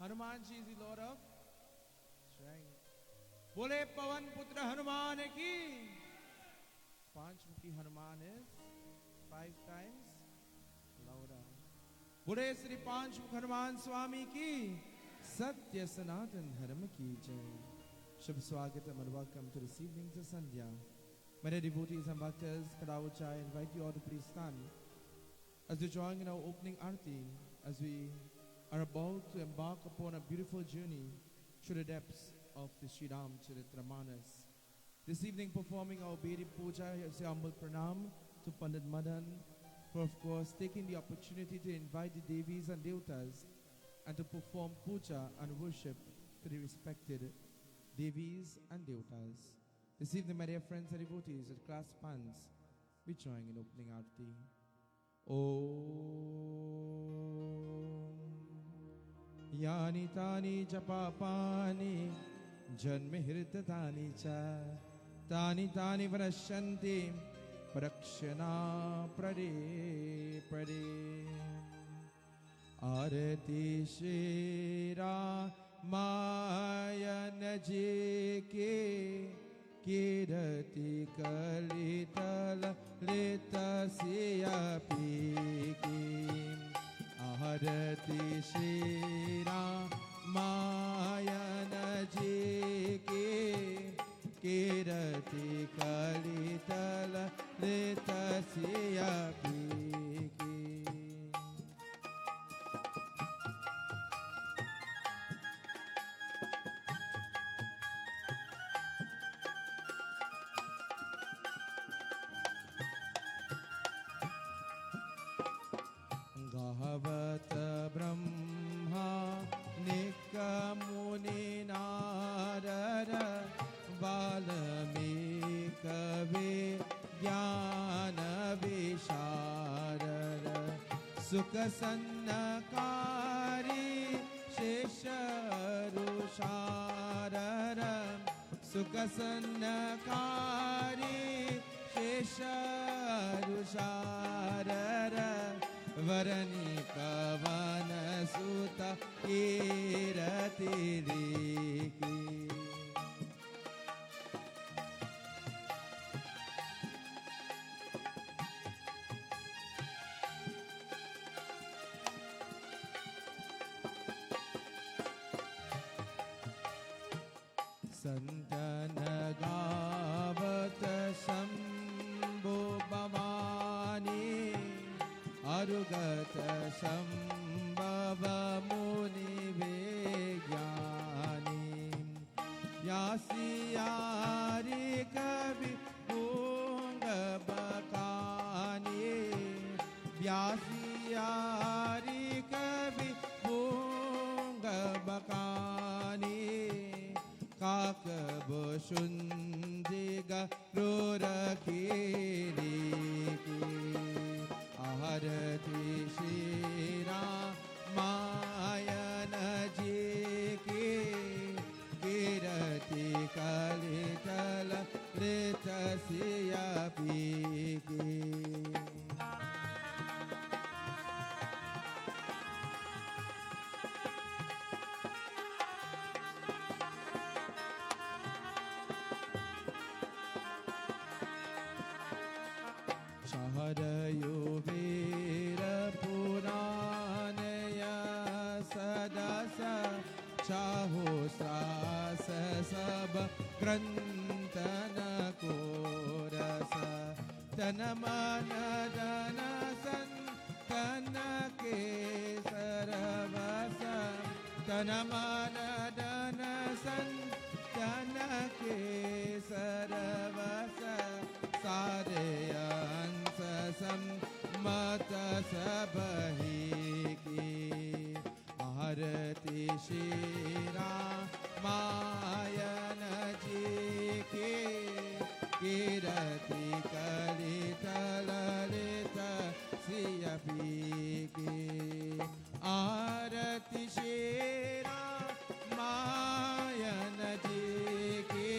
Hanuman ji is the Lord of strength. बोले पवन पुत्र हनुमान की. Panchmukhi Hanuman is 5 times louder. बोले श्री पांचमुख हनुमान स्वामी की. सत्य सनातन धर्म की जय. शुभ स्वागतम and welcome to this evening's Sandhya. My dear devotees and bhaktas, Kadaucha, I invite you all to please stand as we join in our opening arti, as we are about to embark upon a beautiful journey through the depths of the Sri Ram Charitramanas. This evening, performing our Bedi Puja, here's a humble pranam to Pandit Madan for, of course, taking the opportunity to invite the Devis and Devtas and to perform puja and worship to the respected Devis and Devtas. This evening, my dear friends and devotees with clasped hands, we join in opening arti. Om Yani Tani Japapani Janme Hirtatani Cha Tani Tani Varashanti Prakshana Prade Prade Arati Shira Maya Najike Kirati Kalitala Lita Siya Piki Arati Shira Maya Najike Kirati Kalitala Lita Siya Piki. Gahavata Brahma Nika Muni Narada Valamika Jnana Visharada Sukha Sannakari Shesharusharada Sukha Sannakari Shesharusharada Varani Kavana Sutta Kirati Riki Santana Gavata Shambhu Bhavani Arugata Sambhava Muni Vijnani Vyasiyari Kavi Punga Bakani Vyasiyari Kavi Punga Bakani Kakabhushundiga Rurakiriki Arati Shira Maya Najiki Kirati Kalitala Rita Siya Piki. Chaharayo Vera Puranaya Sadasa Chaho Sasa Saba Grantana Korasa Tanamana Danasan Kanake Saravasa Tanamana Danasan Kanake Saravasa Sadeyan Sasam Mata Sabahiki Arati Shira Maya Najiki Kirati Kalita Lalita Siya Piki Arati Shira Maya Najiki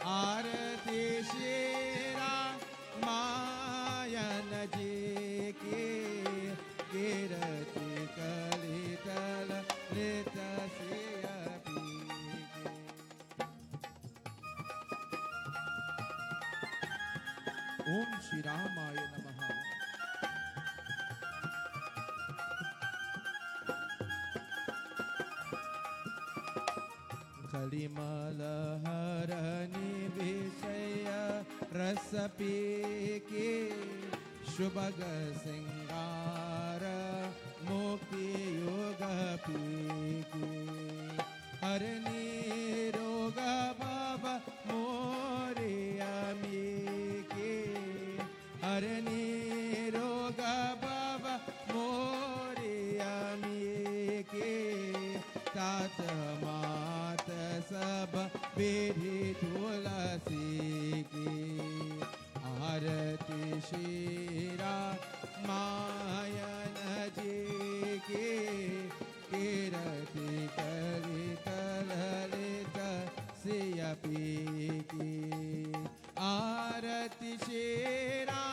Arati Shira Maya Najiki Om Shri Ramaya Namaha. Kalimala harani vishaya rasapike shubhaga singara mukti yoga pike harani roga baba moria mike harani roga baba moria mike tata सब berry तुलसी की आरती शीरा मायन जी की कीरति कलित ललित सियपी की आरती शीरा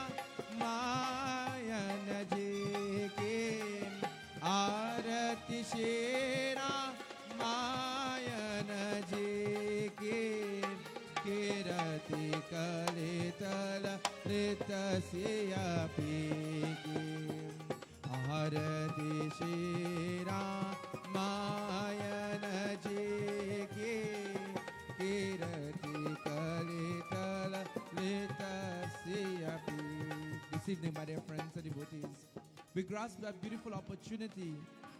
मायन जी की आरती शीरा कीरति कलितल ऋतस्यापि आरति शिरा मायन जी की कीरति कलितल ऋतस्यापि. This evening, my dear friends and devotees, we grasp that beautiful opportunity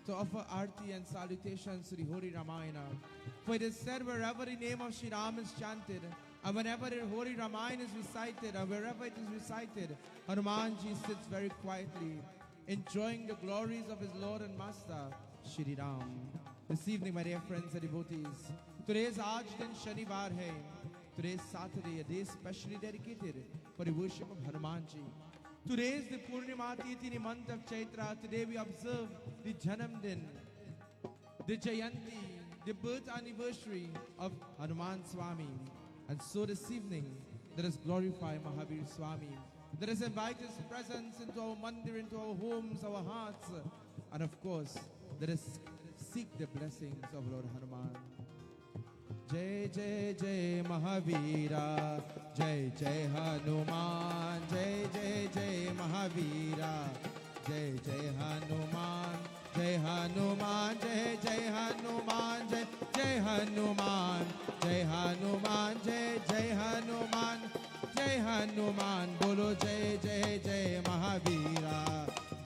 to offer arti and salutations to the Holy Ramayana. For it is said, wherever the name of Sri Ram is chanted, and whenever the Holy Ramayana is recited, or wherever it is recited, Hanumanji sits very quietly, enjoying the glories of his Lord and Master, Shri Ram. This evening, my dear friends and devotees, today is Aaj Din Shanivar hai. Today is Saturday, a day specially dedicated for the worship of Hanumanji. Today is the Purnima Tithi in the month of Chaitra. Today we observe the Janam Din, the Jayanti, the birth anniversary of Hanuman Swami. And so this evening, let us glorify Mahavir Swami. Let us invite his presence into our mandir, into our homes, our hearts. And of course, let us seek the blessings of Lord Hanuman. Jai Jai Jai Mahavira, Jai Jai Hanuman, Jai Jai Jai Mahavira, Jai Jai Hanuman, Jai Hanuman, Jai Jai Hanuman, Jai Jai Hanuman, Jai Hanuman, Jai Jai Hanuman, Jai Hanuman, Bolo Jai Jai Jai Mahavira,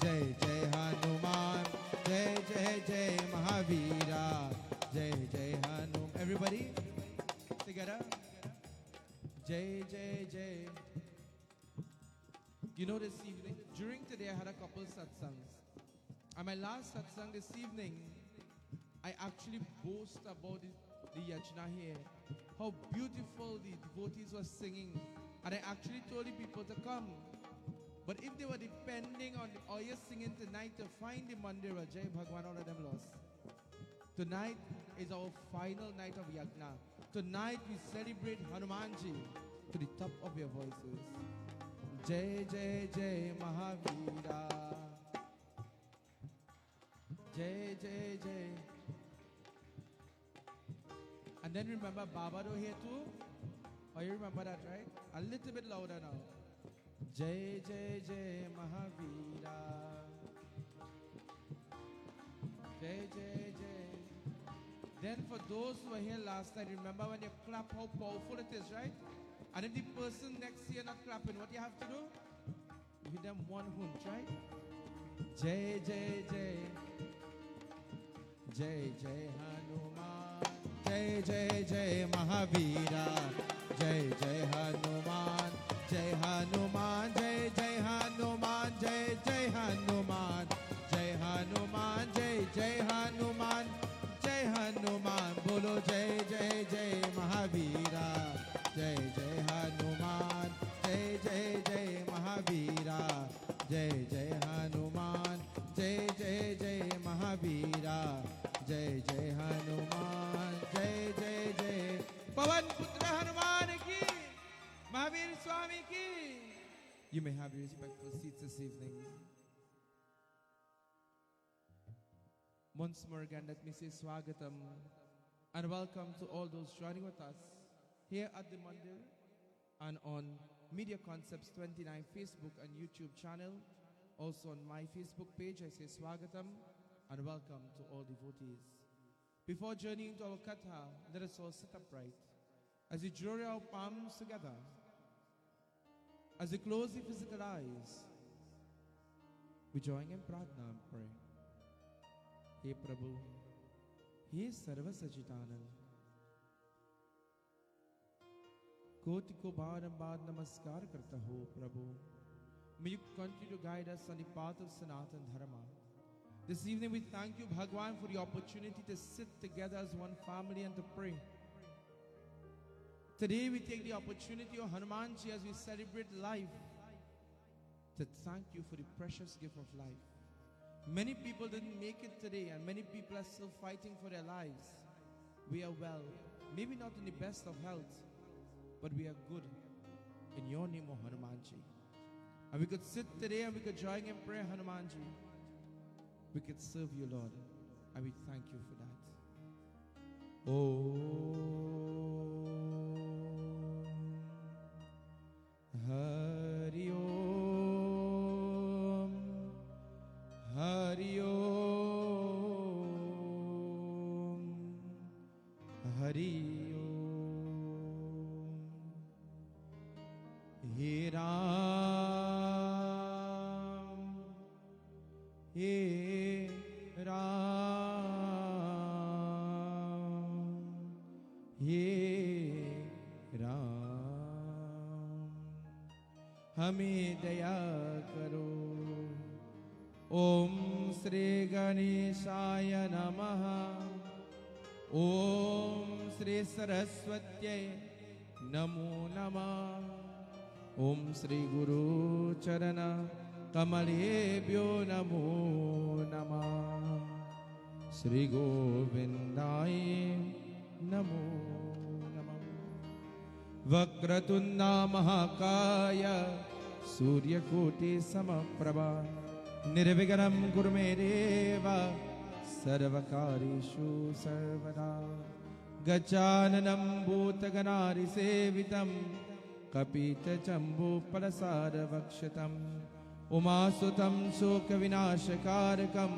Jai Jai Hanuman, Jai Jai Jai Mahavira, Jai Jai Hanuman. Everybody together. Jai Jai Jai. You know, this evening, during today I had a couple satsangs. And my last satsang this evening, I actually boast about the yajna here. How beautiful the devotees were singing. And I actually told the people to come. But if they were depending on the Oya singing tonight to find the mandira, Jai Bhagwan, all of them lost. Tonight is our final night of Yagna. Tonight we celebrate Hanumanji to the top of your voices. Jai Jai Jai Mahavira. Jai Jai Jai. And then remember Babado here too? Oh, you remember that, right? A little bit louder now. Jai Jai Jai Mahavira. Jai Jai Jai. Then for those who were here last night, remember when you clap how powerful it is, right? And if the person next to you not clapping, what you have to do? Give them one hunch, right? Jai Jai Jai. Jai Jai Hanuman. Jai Jai Jai Mahavira. Jai Jai Hanuman. Jai Hanuman. Jai Jai Hanuman. Jai Jai Hanuman. Jai Hanuman. Jai Jai Hanuman. Jai Hanuman. Bolo Jai Jai Jai Mahavira. Jai Jai Hanuman. Jai Jai Jai Mahavira. Jai Jai Hanuman. Jai Jai Jai Mahavira. Jai Jai Hanuman. Jai Jai Jai Pavan Putra Hanuman ki. Mahavir Swami ki. You may have your respectful seats this evening. Once more again, let me say Swagatam and welcome to all those joining with us here at the Mandir and on Media Concepts 29 Facebook and YouTube channel. Also on my Facebook page, I say Swagatam and welcome to all devotees. Before journeying to our Katha, let us all sit upright. As we draw our palms together, as we close the physical eyes, we join in Pradna and pray. Hey Prabhu, He Sarva Sachitanand, Koti ko baar namaskar karta ho Prabhu. May you continue to guide us on the path of Sanatan Dharma. This evening we thank you, Bhagwan, for the opportunity to sit together as one family and to pray. Today we take the opportunity of Hanumanji as we celebrate life to thank you for the precious gift of life. Many people didn't make it today and many people are still fighting for their lives. We are well, maybe not in the best of health, but we are good in your name, O Hanumanji. And we could sit today and we could join in prayer, Hanumanji. We could serve you, Lord, and we thank you for that. Om Hari Om Hari Om Hari Om. He Ram, He Ram, He Ram. हमें दया करो. ओम श्री गणेशाय नमः. ओम श्री सरस्वत्यै नमो नमः. ओम श्री गुरु चरण कमलेभ्यो नमो नमः. श्री गोविंदाय नमो नमः. वक्रतुंड महाकाय सूर्यकोटि समप्रभा निर्विघ्नं कुरु मे देव सर्वकार्येषु सर्वदा. गजाननं भूतगणाधिसेवितं कपितजम्बूफलसारभक्षितम् उमासुतं शोकविनाशकारकं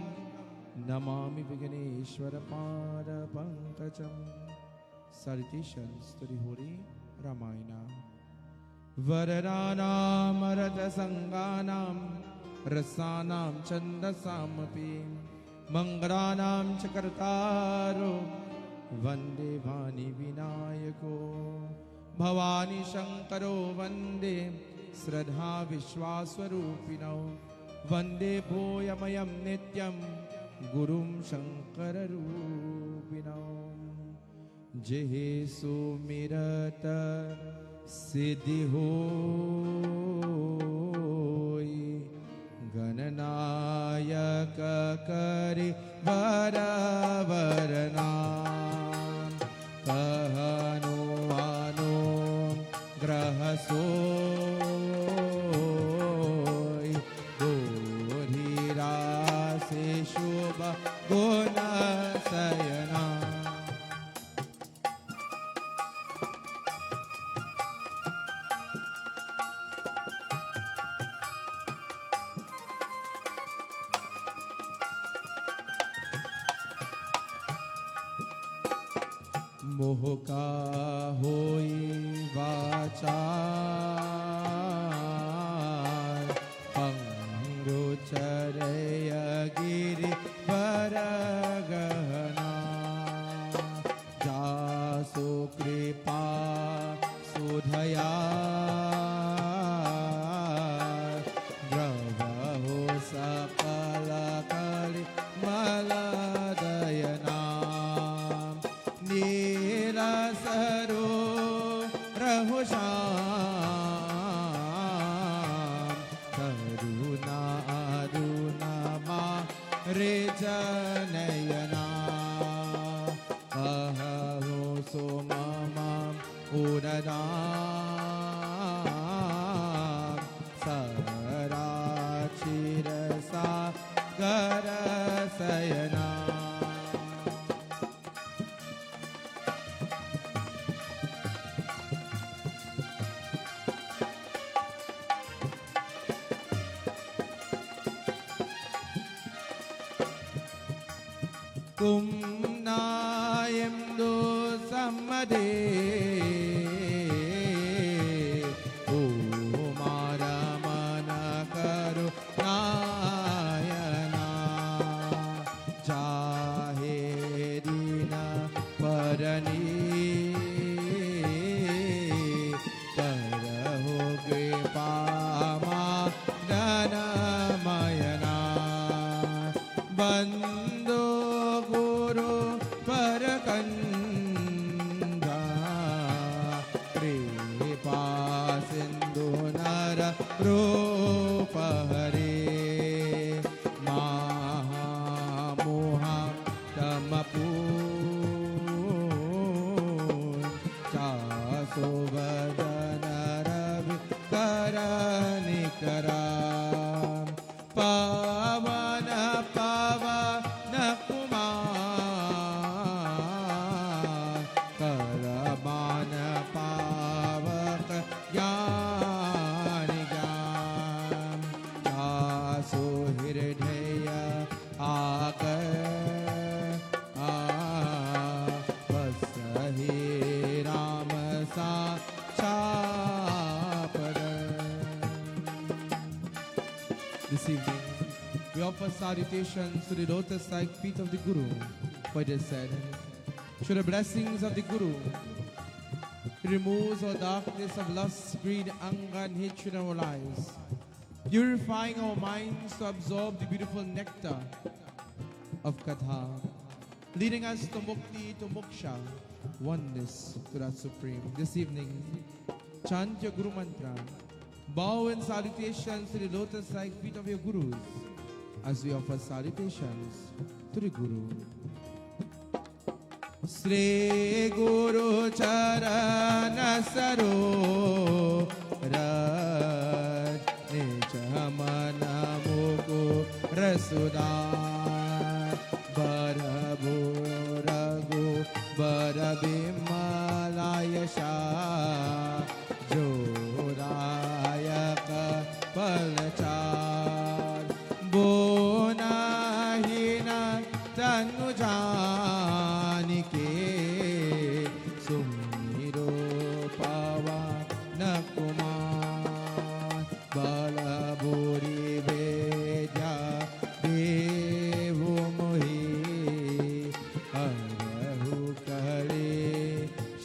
Namami विघ्नेश्वरपादपङ्कजं. Salutations to the Holy Ramayana. Varanam Ratasanganam Rasanam Chandasamaphi Mangranam Chakartaro Vande Vani Vinayako Bhavani Shankaro Vande Sradha Vishwaswarupino Vande Bhoyamayam Nityam Gurum Shankararupino. Jehe Sumirata Siddhi Hoy Gananayaka Kari Varavarana Kahanu Grahasoy Dodhira Se Shubha Guna Sayana. मोहका होई वाचार पंगुचरय गिरि वरगहना जासु कृपा सुधया द्रवहो सकल कलि मलदयना नीलसरो रहुषाम करुणा अरुणमा रे जनयना अहो सोममा Udhna सराचिरसा गरसयना. Kumnayam do samade O mara mana karu nayana Jahedina parani Karaho kripama danamayana Bando Guru Parakanda Kripa Sindhu Nara Rupa Hare Mahamoha Tamapun Chasobhadana Ravi Karanikaram Pavana Pavana Kumar Karamana Pavaka Yanigam Jasu Hirdaya Akar Vasahi Ramasa Chapadam. This evening, we offer salutations to the lotus-like feet of the Guru, for it is said, through the blessings of the Guru, he removes all darkness of lust, greed, anger, and hatred in our lives, purifying our minds to absorb the beautiful nectar of Katha, leading us to Mukti, to Moksha, oneness to that Supreme. This evening, chant your Guru Mantra, bow in salutations to the lotus-like feet of your Gurus, as we offer salutations to the Guru. Sri Guru Charana Saro Raj Nichamana Muku Rasudar Barabu Ragu Barabimalayasha Jodayaka Palachar Bonahina Tanujanike Sumiro Pavanakumar Balaburi Vedya Devu Mohi Arahu Kale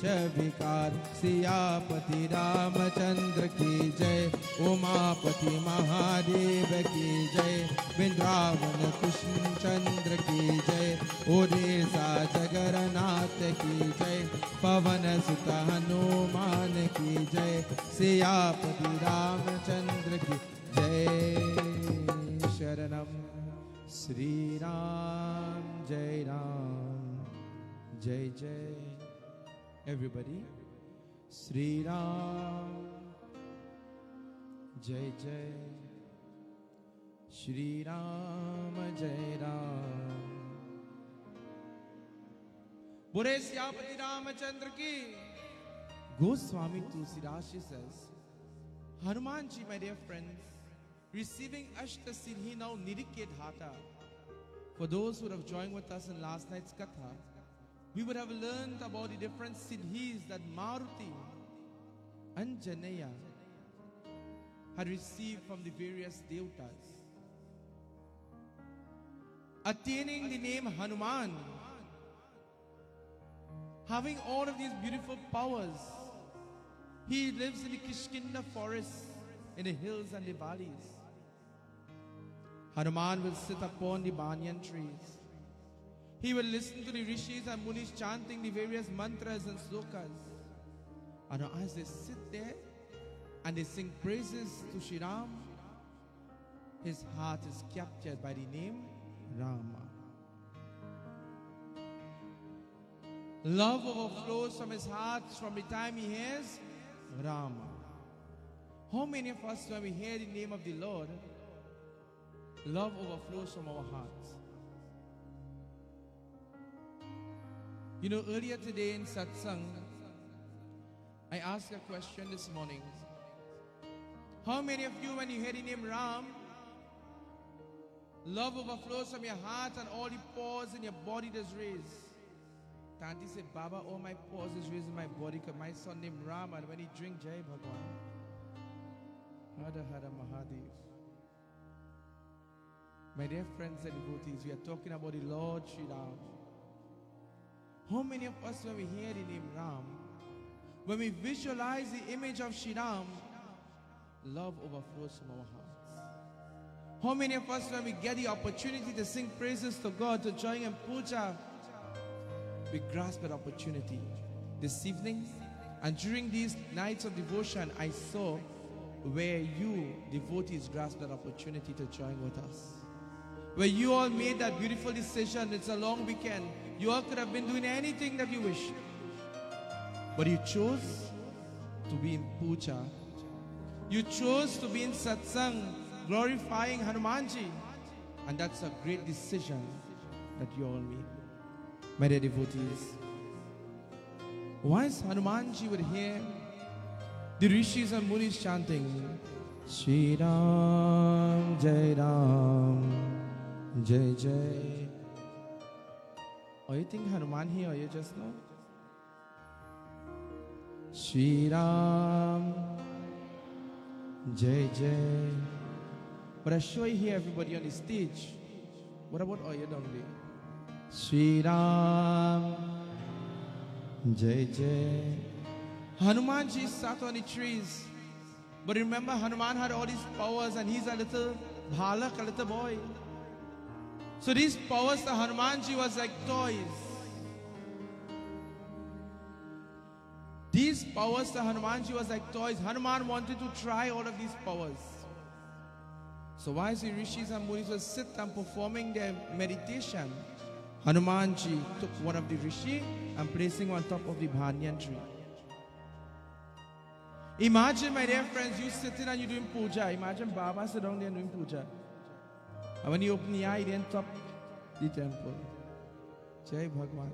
Shavikar Siyapati Ramachandra ki jai Umapati Mahadev ki jai Vindravana Krishna Chandra ki jai Odisha Jagarnath ki jai Pavana Sutta Hanuman ki jai Siyapati Ramachandra ki jai Sharanam Sri Ram Jai Ram Jai Jai. Everybody, Sri Ram Jai Jai, Shri Ram Jai Ram. Bore Siyapati Ramachandra ki. Goswami Tulsidas says, Hanuman ji, my dear friends, receiving Ashta Siddhi now Niriket Hata. For those who would have joined with us in last night's Katha, we would have learned about the different siddhis that Maruti and Janaya had received from the various devtas. Attaining the name Hanuman, having all of these beautiful powers, he lives in the Kishkinda forest, in the hills and the valleys. Hanuman will sit upon the banyan trees. He will listen to the rishis and munis chanting the various mantras and slokas. And as they sit there and they sing praises to Shri Ram, his heart is captured by the name Rama. Love overflows from his heart from the time he hears Rama. How many of us, when we hear the name of the Lord, love overflows from our hearts? You know, earlier today in Satsang, I asked a question this morning. How many of you, when you hear the name Ram, Love overflows from your heart and all the pores in your body that's raised. Tanti said, Baba, all my pores is raised in my body because my son named Ram, and when he drink Jai Bhagwan. Hara Hara Mahadev. My dear friends and devotees, we are talking about the Lord Sri Ram. How many of us, when we hear the name Ram, when we visualize the image of Sri Ram, love overflows from our hearts? How many of us, when we get the opportunity to sing praises to God, to join in puja, we grasp that opportunity? This evening and during these nights of devotion, I saw where you devotees grasp that opportunity to join with us. Where you all made that beautiful decision. It's a long weekend. You all could have been doing anything that you wish, but you chose to be in puja. You chose to be in satsang, glorifying Hanumanji. And that's a great decision that you all made. My dear devotees, once Hanumanji would hear the rishis and munis chanting, Shri Ram, Jai Ram, Jai Jai. Or you think Hanuman here, or you just know? Shri Ram, Jai Jai. But I sure you hear everybody on the stage. What about Oya Dongli? Shri Ram, Jai Jai. Hanumanji sat on the trees. But remember, Hanuman had all these powers and he's a little bhalak, a little boy. So these powers to Hanumanji was like toys. These powers to Hanumanji was like toys. Hanuman wanted to try all of these powers. So while the rishis and munis would sit and performing their meditation, Hanumanji took one of the rishi and placing on top of the banyan tree. Imagine, my dear friends, you sitting and you doing puja. Imagine Baba sit down there doing puja. And when you open the eye, he on top the temple. Jai Bhagwan.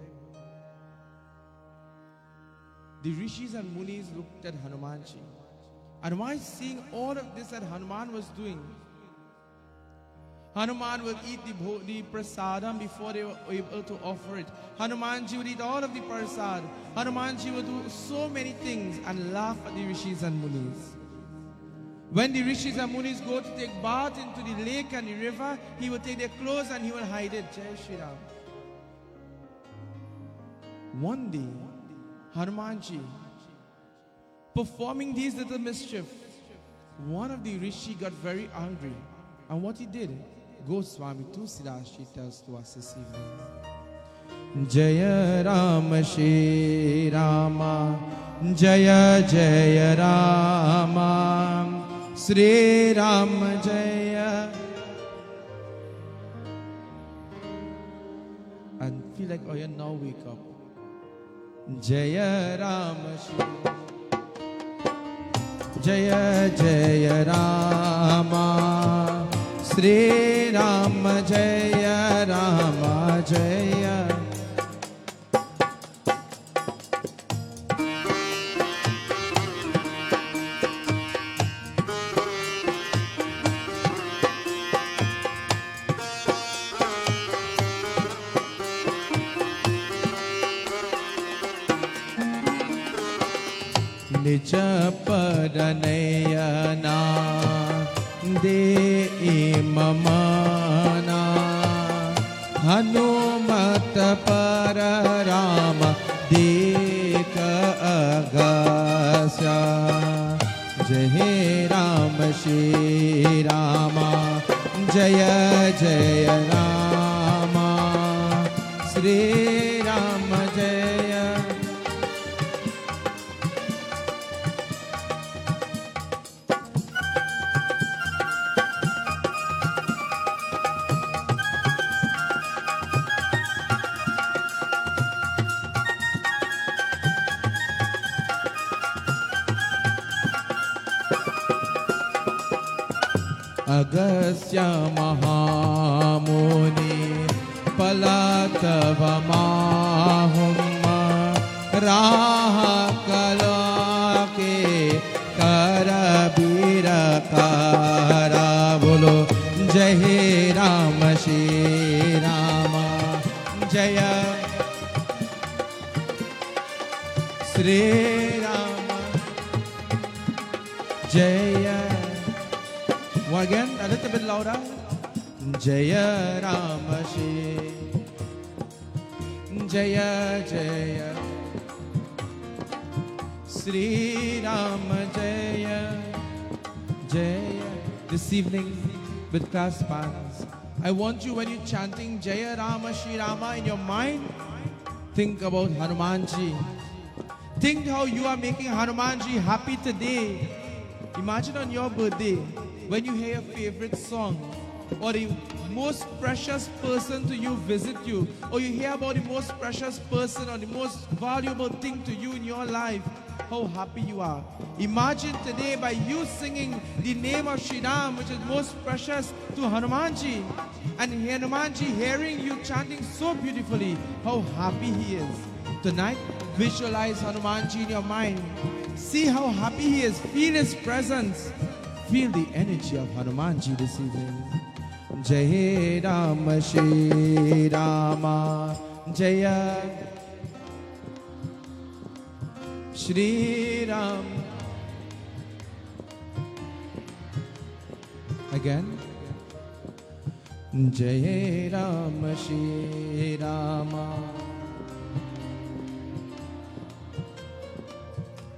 The rishis and munis looked at Hanumanji. And while seeing all of this that Hanuman was doing, Hanuman would eat the prasadam before they were able to offer it. Hanumanji would eat all of the prasad. Hanumanji would do so many things and laugh at the rishis and munis. When the rishis and munis go to take bath into the lake and the river, he would take their clothes and he would hide it. Jai Shri Ram. One day, Hanumanji, performing these little mischief, one of the rishi got very angry. And what he did, Goswami Tulsidas tells to us this evening. Jaya Ram Shri Rama, Jaya Jaya Rama, Sri Ram Jaya. And feel like, oh yeah, now wake up. Jaya Ram Shri, Jaya Jaya Rama, Sri Ram Jaya Rama Jaya. Nij paranayana de imamana Hanumat pararama deka agasya. Jai Ram Shri Rama, Jaya Jaya Rama, Sri Ram Jaya. Agasya Mahamuni Palatava Mahumma Raha Kalake Karabira Kara Bolo Jai Ram Jaya Sri Rama Jaya. One again, a little bit louder. Jaya Rama Shri Jaya Jaya Sri Rama Jaya Jaya. This evening with class bands, I want you, when you're chanting Jaya Rama Shri Rama in your mind, think about Hanumanji. Think how you are making Hanumanji happy today. Imagine on your birthday, when you hear your favorite song, or the most precious person to you visit you, or you hear about the most precious person or the most valuable thing to you in your life, how happy you are. Imagine today by you singing the name of Shri Ram, which is most precious to Hanumanji, and Hanumanji hearing you chanting so beautifully, how happy he is. Tonight, visualize Hanumanji in your mind. See how happy he is. Feel his presence. Feel the energy of Hanumanji this evening. Jai Ram Shri Rama Jaya Shri Ram. Again. Jai Ram Shri Rama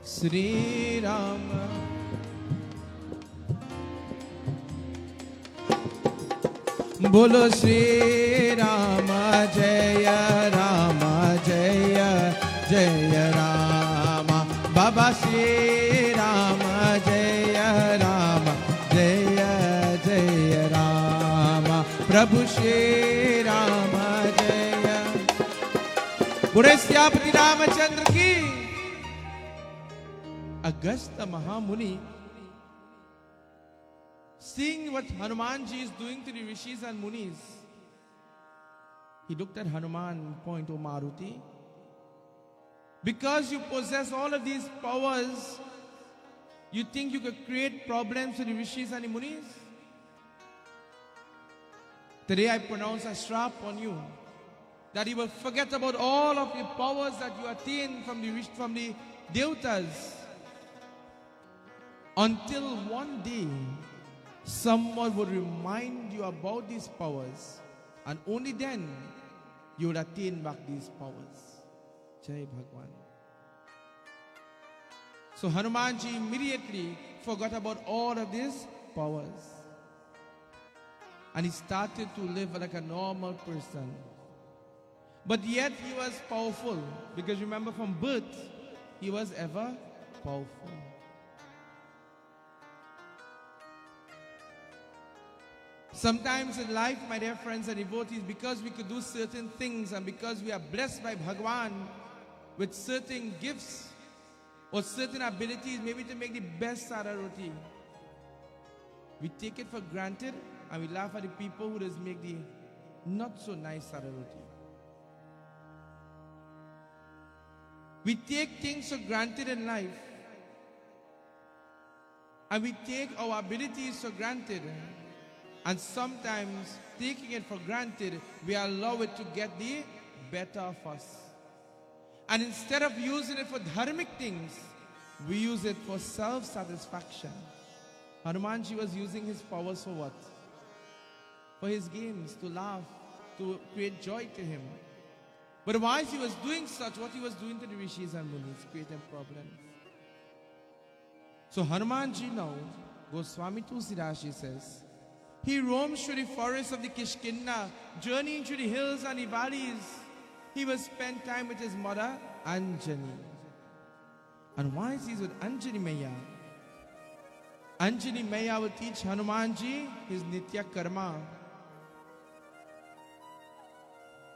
Shri Rama. Bolo Shri Rama Jaya Rama Jaya Jaya Rama. Baba Shri Rama Jaya Rama Jaya Jaya Rama. Prabhu Shri Rama Jaya. Bure Syapati Ramachandra ki. Agastya Mahamuni, seeing what Hanumanji is doing to the rishis and munis, he looked at Hanuman and pointed, "O Maruti, because you possess all of these powers, you think you could create problems to the rishis and the munis? Today I pronounce a shrap on you, that you will forget about all of the powers that you attain from the Devtas, until one day someone would remind you about these powers, and only then you would attain back these powers." Jai Bhagwan. So Hanumanji immediately forgot about all of these powers, and he started to live like a normal person. But yet he was powerful, because remember, from birth he was ever powerful. Sometimes in life, my dear friends and devotees, because we could do certain things and because we are blessed by Bhagwan with certain gifts or certain abilities, maybe to make the best sada roti, we take it for granted and we laugh at the people who just make the not so nice sada roti. We take things for granted in life, and we take our abilities for granted. And sometimes, taking it for granted, we allow it to get the better of us. And instead of using it for dharmic things, we use it for self-satisfaction. Hanumanji was using his powers for what? For his games, to laugh, to create joy to him. But whilst he was doing such, what he was doing to the rishis and munis, creating problems. So Hanumanji now, Goswami Tulsidashi says, he roams through the forests of the Kishkinda, journeying through the hills and the valleys. He will spend time with his mother, Anjani. And whilst he's with Anjani Maya will teach Hanumanji his Nitya Karma.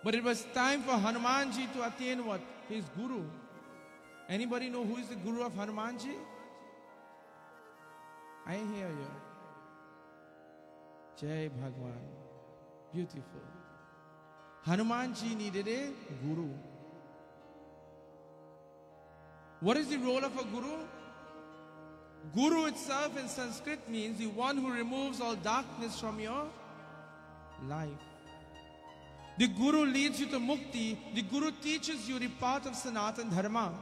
But it was time for Hanumanji to attain what? His Guru. Anybody know who is the Guru of Hanumanji? I hear you. Jai Bhagwan. Beautiful. Hanumanji needed a Guru. What is the role of a Guru? Guru itself in Sanskrit means the one who removes all darkness from your life. The Guru leads you to Mukti. The Guru teaches you the path of Sanatana Dharma.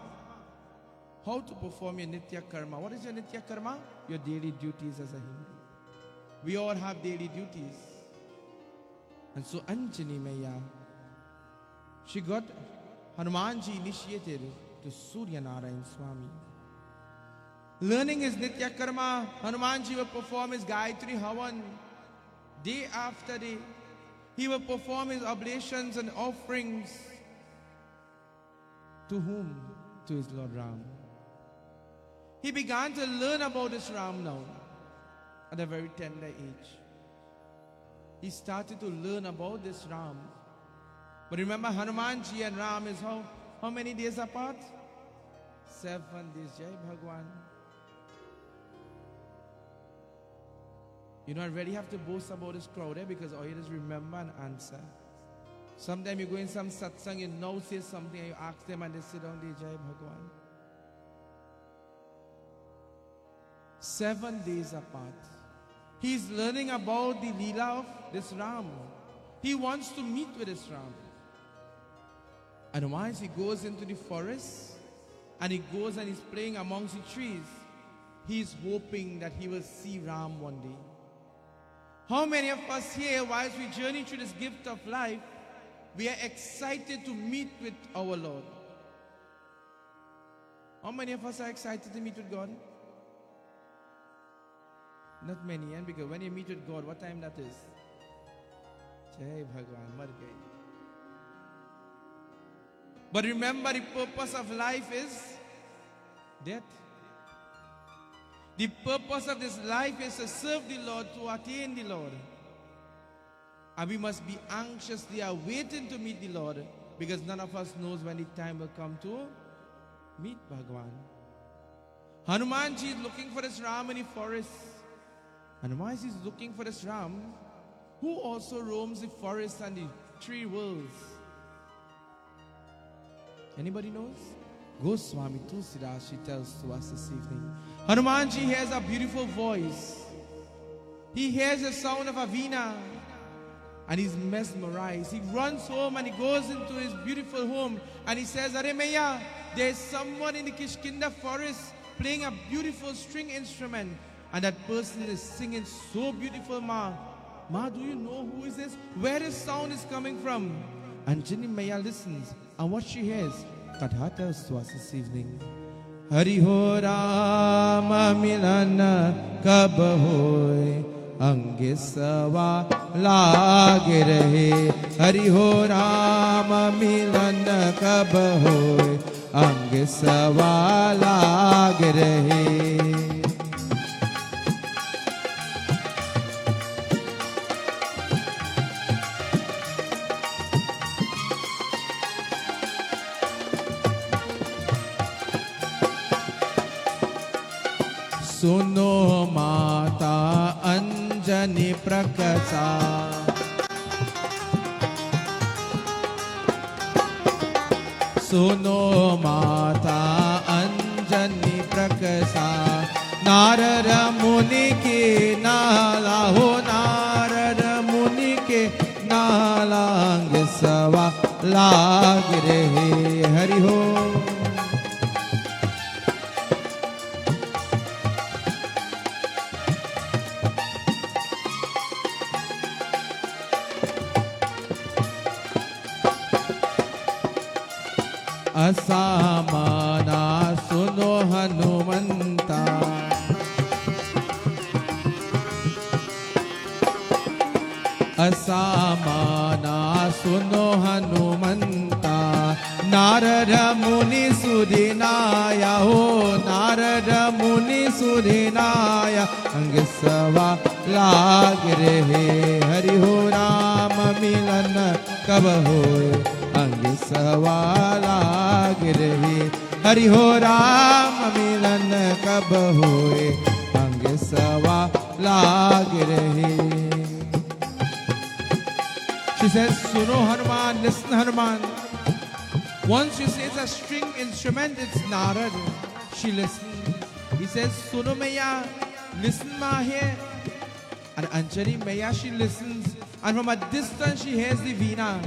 How to perform your Nitya Karma. What is your Nitya Karma? Your daily duties as a Hindu. We all have daily duties. And so Anjani Maya, she got Hanumanji initiated to Surya Narayan Swami. Learning his Nitya Karma, Hanumanji will perform his Gayatri Havan day after day. He will perform his oblations and offerings. To whom? To his Lord Ram. He began to learn about this Ram now at a very tender age. He started to learn about this Ram. But remember, Hanumanji and Ram is how many days apart? 7 days. Jai Bhagwan. You don't really have to boast about this crowd because all you just remember and answer. Sometimes you go in some satsang, you now say something and you ask them and they sit down, they Jai Bhagwan. 7 days apart. He's learning about the Leela of this Ram. He wants to meet with this Ram. And once he goes into the forest and he goes and he's playing amongst the trees, he's hoping that he will see Ram one day. How many of us here, whilst we journey through this gift of life, we are excited to meet with our Lord? How many of us are excited to meet with God? Not many, because when you meet with God, what time that is? Jai Bhagwan, mar gaye. But remember, the purpose of life is death. The purpose of this life is to serve the Lord, to attain the Lord. And we must be anxiously awaiting to meet the Lord, because none of us knows when the time will come to meet Bhagwan. Hanumanji is looking for this Ram in the forest. And whilst he's looking for this Ram, who also roams the forest and the 3 worlds? Anybody knows? Goswami Tulsidas, she tells to us this evening. Hanumanji hears a beautiful voice. He hears the sound of a veena and he's mesmerized. He runs home and he goes into his beautiful home and he says, Are Maya, there's someone in the Kishkinda forest playing a beautiful string instrument. And that person is singing so beautiful, Ma. Ma, do you know who is this? Where this sound is coming from? And Anjani Maya listens. And what she hears, Katha tells to us this evening. Hari ho Rama milana kab hoy, ange sawa lage rahe. Hari ho Rama milana kab hoy, ange sawa lage rahe. सुनो माता अंजनी प्रकसा सुनो माता अंजनी प्रकसा नारद मुनि के नाला हो नारद मुनि के नालांग सवा लाग रहे हरि हो असामाना सुनो हनुमंता असामाना सुनो हनुमंता नारद मुनि सुदिनाया हो नारद मुनि सुदिनाया अंग सवा लाग रहे हरि हो राम मिलन कब होए अंग सवा लाग रहे हरि हो राम मिलन कब होए अंग सवा लाग रहे. She says, Suno Hanuman, listen Hanuman. Once she says a string instrument, it's Narada. She listens. He says, Suno Maya, listen ma here. And Anjani Maya, she listens. And from a distance she hears the veena.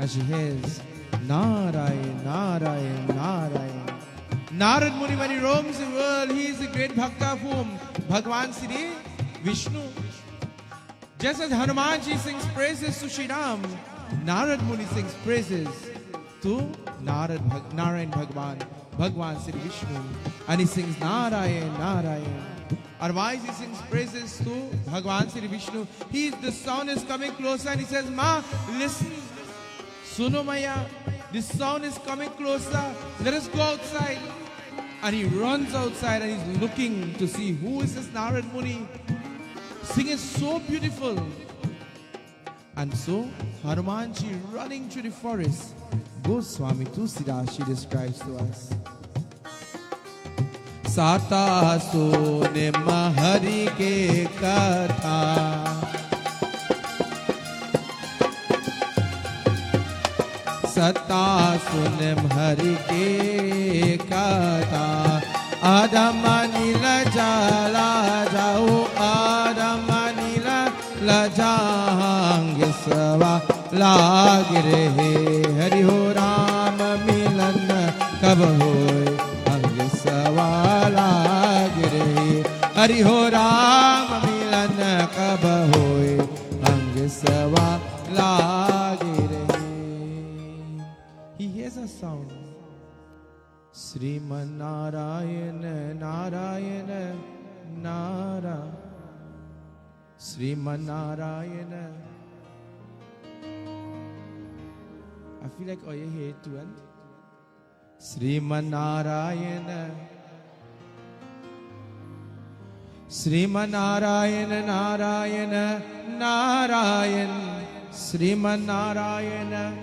as she hears Narayan, Narayan, Narayan. Narad Muni, when he roams the world, he is the great bhakta of whom? Bhagwan Sri Vishnu. Just as Hanumanji sings praises to Shri Ram, Narad Muni sings praises to Narayan Bhagwan, Bhagwan Sri Vishnu. And he sings Narayan, Narayan. Otherwise he sings praises to Bhagwan Sri Vishnu. The sound is coming closer and he says, Ma, listen, Suno Maya, this sound is coming closer. Let us go outside. And he runs outside and he's looking to see who is this Narad Muni. Singing so beautiful. And so Hanumanji running through the forest. Goswami Tulsidas, she describes to us. Sata sune mahari ke katha, Sata sune mahari ke katha, Adamanila jala jau, Adamanila la jangisava lag rahe, Hari ho Ram milan kab hoye, Angisava lag rahe, Hari ho Ram milan kab hoye, Angisava lag rahe. He hears a sound. Sriman Narayana, Narayana, Nara. Sriman Narayana. I feel like you hate to end. Sriman Narayana. Sriman Narayana, Narayana, Narayan. Sriman Narayana,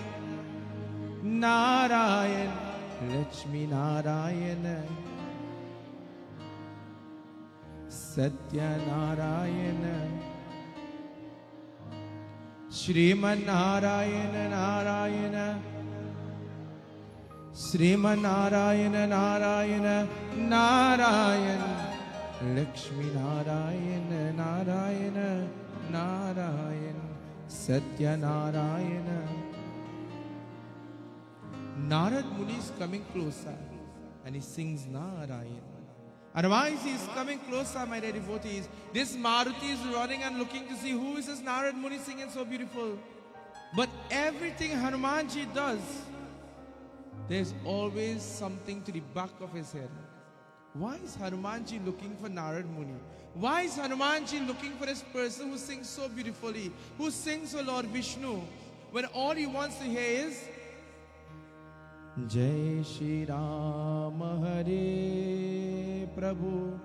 Narayan. Lakshmi Narayana, Satya Narayana, Shriman Narayana, Narayana, Sriman Narayana, Narayana, Narayan, Lakshmi Narayana, Narayana, Narayan, Satya Narayana. Narad Muni is coming closer and he sings Narayan. Otherwise he is coming closer, my dear devotees. This Maruti is running and looking to see who is this Narad Muni singing so beautiful. But everything Hanumanji does, there's always something to the back of his head. Why is Hanumanji looking for Narad Muni? Why is Hanumanji looking for this person who sings so beautifully, who sings for Lord Vishnu, when all he wants to hear is Jai Shri Ram Hare Prabhu,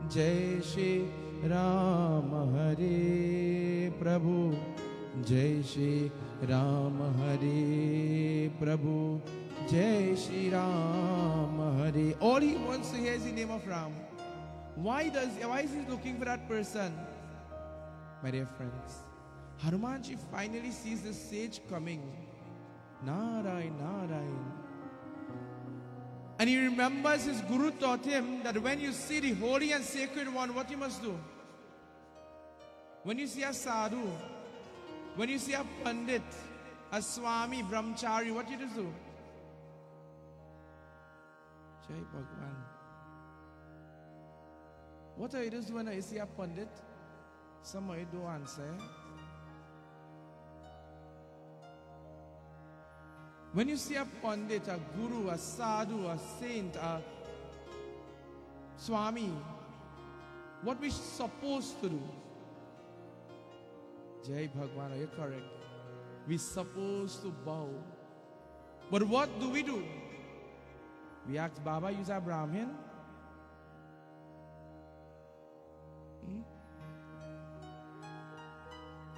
Jai Shri Ram Hare Prabhu, Jai Shri Ram Hare Prabhu, Jai Shri Ram Hare. All he wants to hear is the name of Ram. Why is he looking for that person? My dear friends, Hanumanji finally sees the sage coming. Narayan, Narayan. And he remembers his guru taught him that when you see the holy and sacred one, what you must do? When you see a sadhu, when you see a Pundit, a Swami, Brahmachari, what you just do? Jai Bhagwan. What are you just doing when you see a Pundit? Some of you don't answer. When you see a Pundit, a Guru, a Sadhu, a Saint, a Swami, what we supposed to do? Jai Bhagwan, are you correct? We supposed to bow. But what do? We ask Baba, you are Brahmin?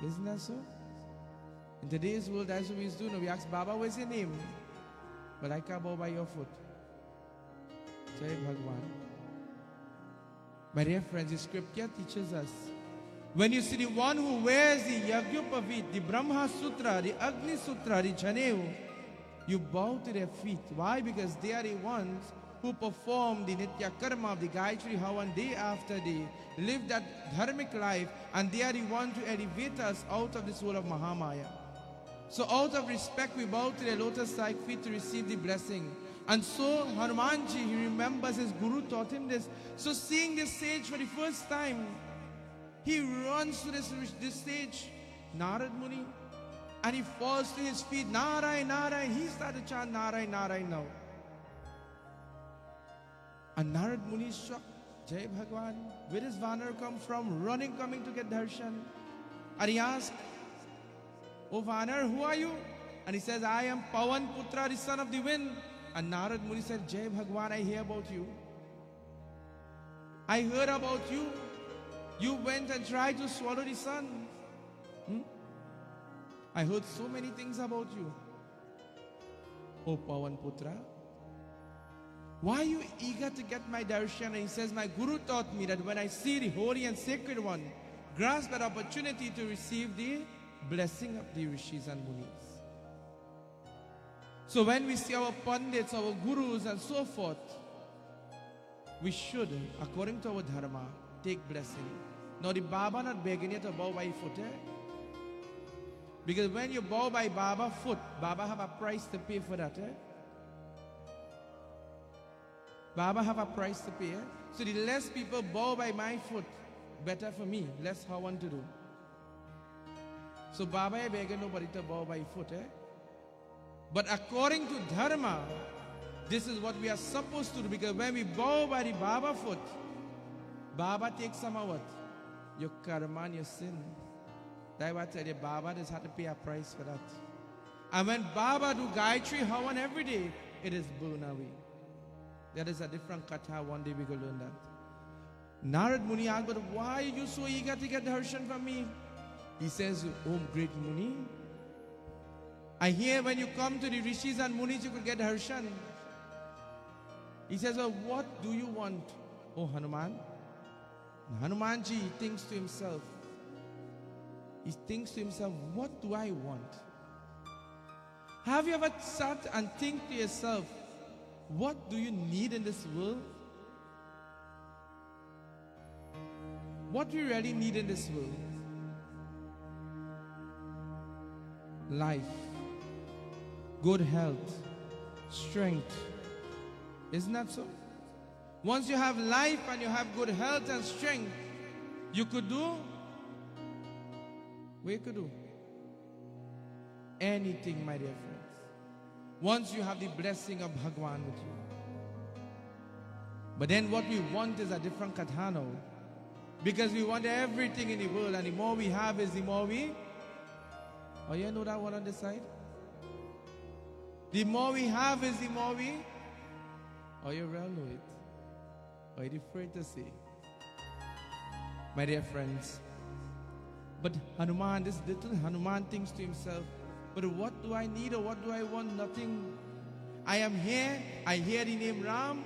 Isn't that so? In today's world, that's what we do. No, we ask Baba, what's your name? But I can't bow by your foot. Jai Bhagwan. My dear friends, the scripture teaches us, when you see the one who wears the Yagyupavit, the Brahma Sutra, the Agni Sutra, the Janeu, you bow to their feet. Why? Because they are the ones who perform the Nitya Karma of the Gayatri Havan day after day, live that dharmic life, and they are the ones to elevate us out of this world of Mahamaya. So out of respect, we bow to their lotus-like feet to receive the blessing. And so Hanumanji, he remembers his guru taught him this. So seeing this sage for the first time, he runs to this stage, Narad Muni, and he falls to his feet. Narayan, Narayan. He started to chant Narayan, Narayan now. And Narad Muni is shocked. Jai Bhagwan, where does Vanar come from? Running, coming to get darshan. And he asked, "Oh Vanar, who are you?" And he says, "I am Pawan Putra, the son of the wind." And Narad Muni said, "Jai Bhagwan, I hear about you. I heard about you. You went and tried to swallow the sun. I heard so many things about you. Oh Pawan Putra, why are you eager to get my darshan?" And he says, "My guru taught me that when I see the holy and sacred one, grasp that opportunity to receive the blessing of the rishis and munis." So when we see our pundits, our gurus and so forth, we should, according to our dharma, take blessing. Now the Baba not begging you to bow by foot, because when you bow by Baba foot, Baba have a price to pay for that. Baba have a price to pay. So the less people bow by my foot, better for me, less how I want to do. So Baba is begging nobody to bow by foot. But according to dharma, this is what we are supposed to do, because when we bow by the Baba foot, Baba takes some of what? Your karma and your sin. That's why I tell you, Baba does have to pay a price for that. And when Baba do Gayatri Havan every day, it is blown away. That is a different katha. One day we will learn that. Narad Muni asked, "But why are you so eager to get darshan from me?" He says, "Oh great Muni, I hear when you come to the rishis and munis you could get darshan." He says, "Well, what do you want, oh Hanuman?" And Hanumanji thinks to himself, what do I want? Have you ever sat and think to yourself, what do you need in this world? What we really need in this world? Life, good health, strength. Isn't that so? Once you have life and you have good health and strength, you could do anything, my dear friends. Once you have the blessing of Bhagwan with you. But then what we want is a different katha now. Because we want everything in the world, and the more we have is the more we... Oh, you know that one on this side? The more we have is the more we... Oh, you well know it. Or are you afraid to say? My dear friends, but Hanuman, this little Hanuman thinks to himself, but what do I need or what do I want? Nothing. I am here, I hear the name Ram,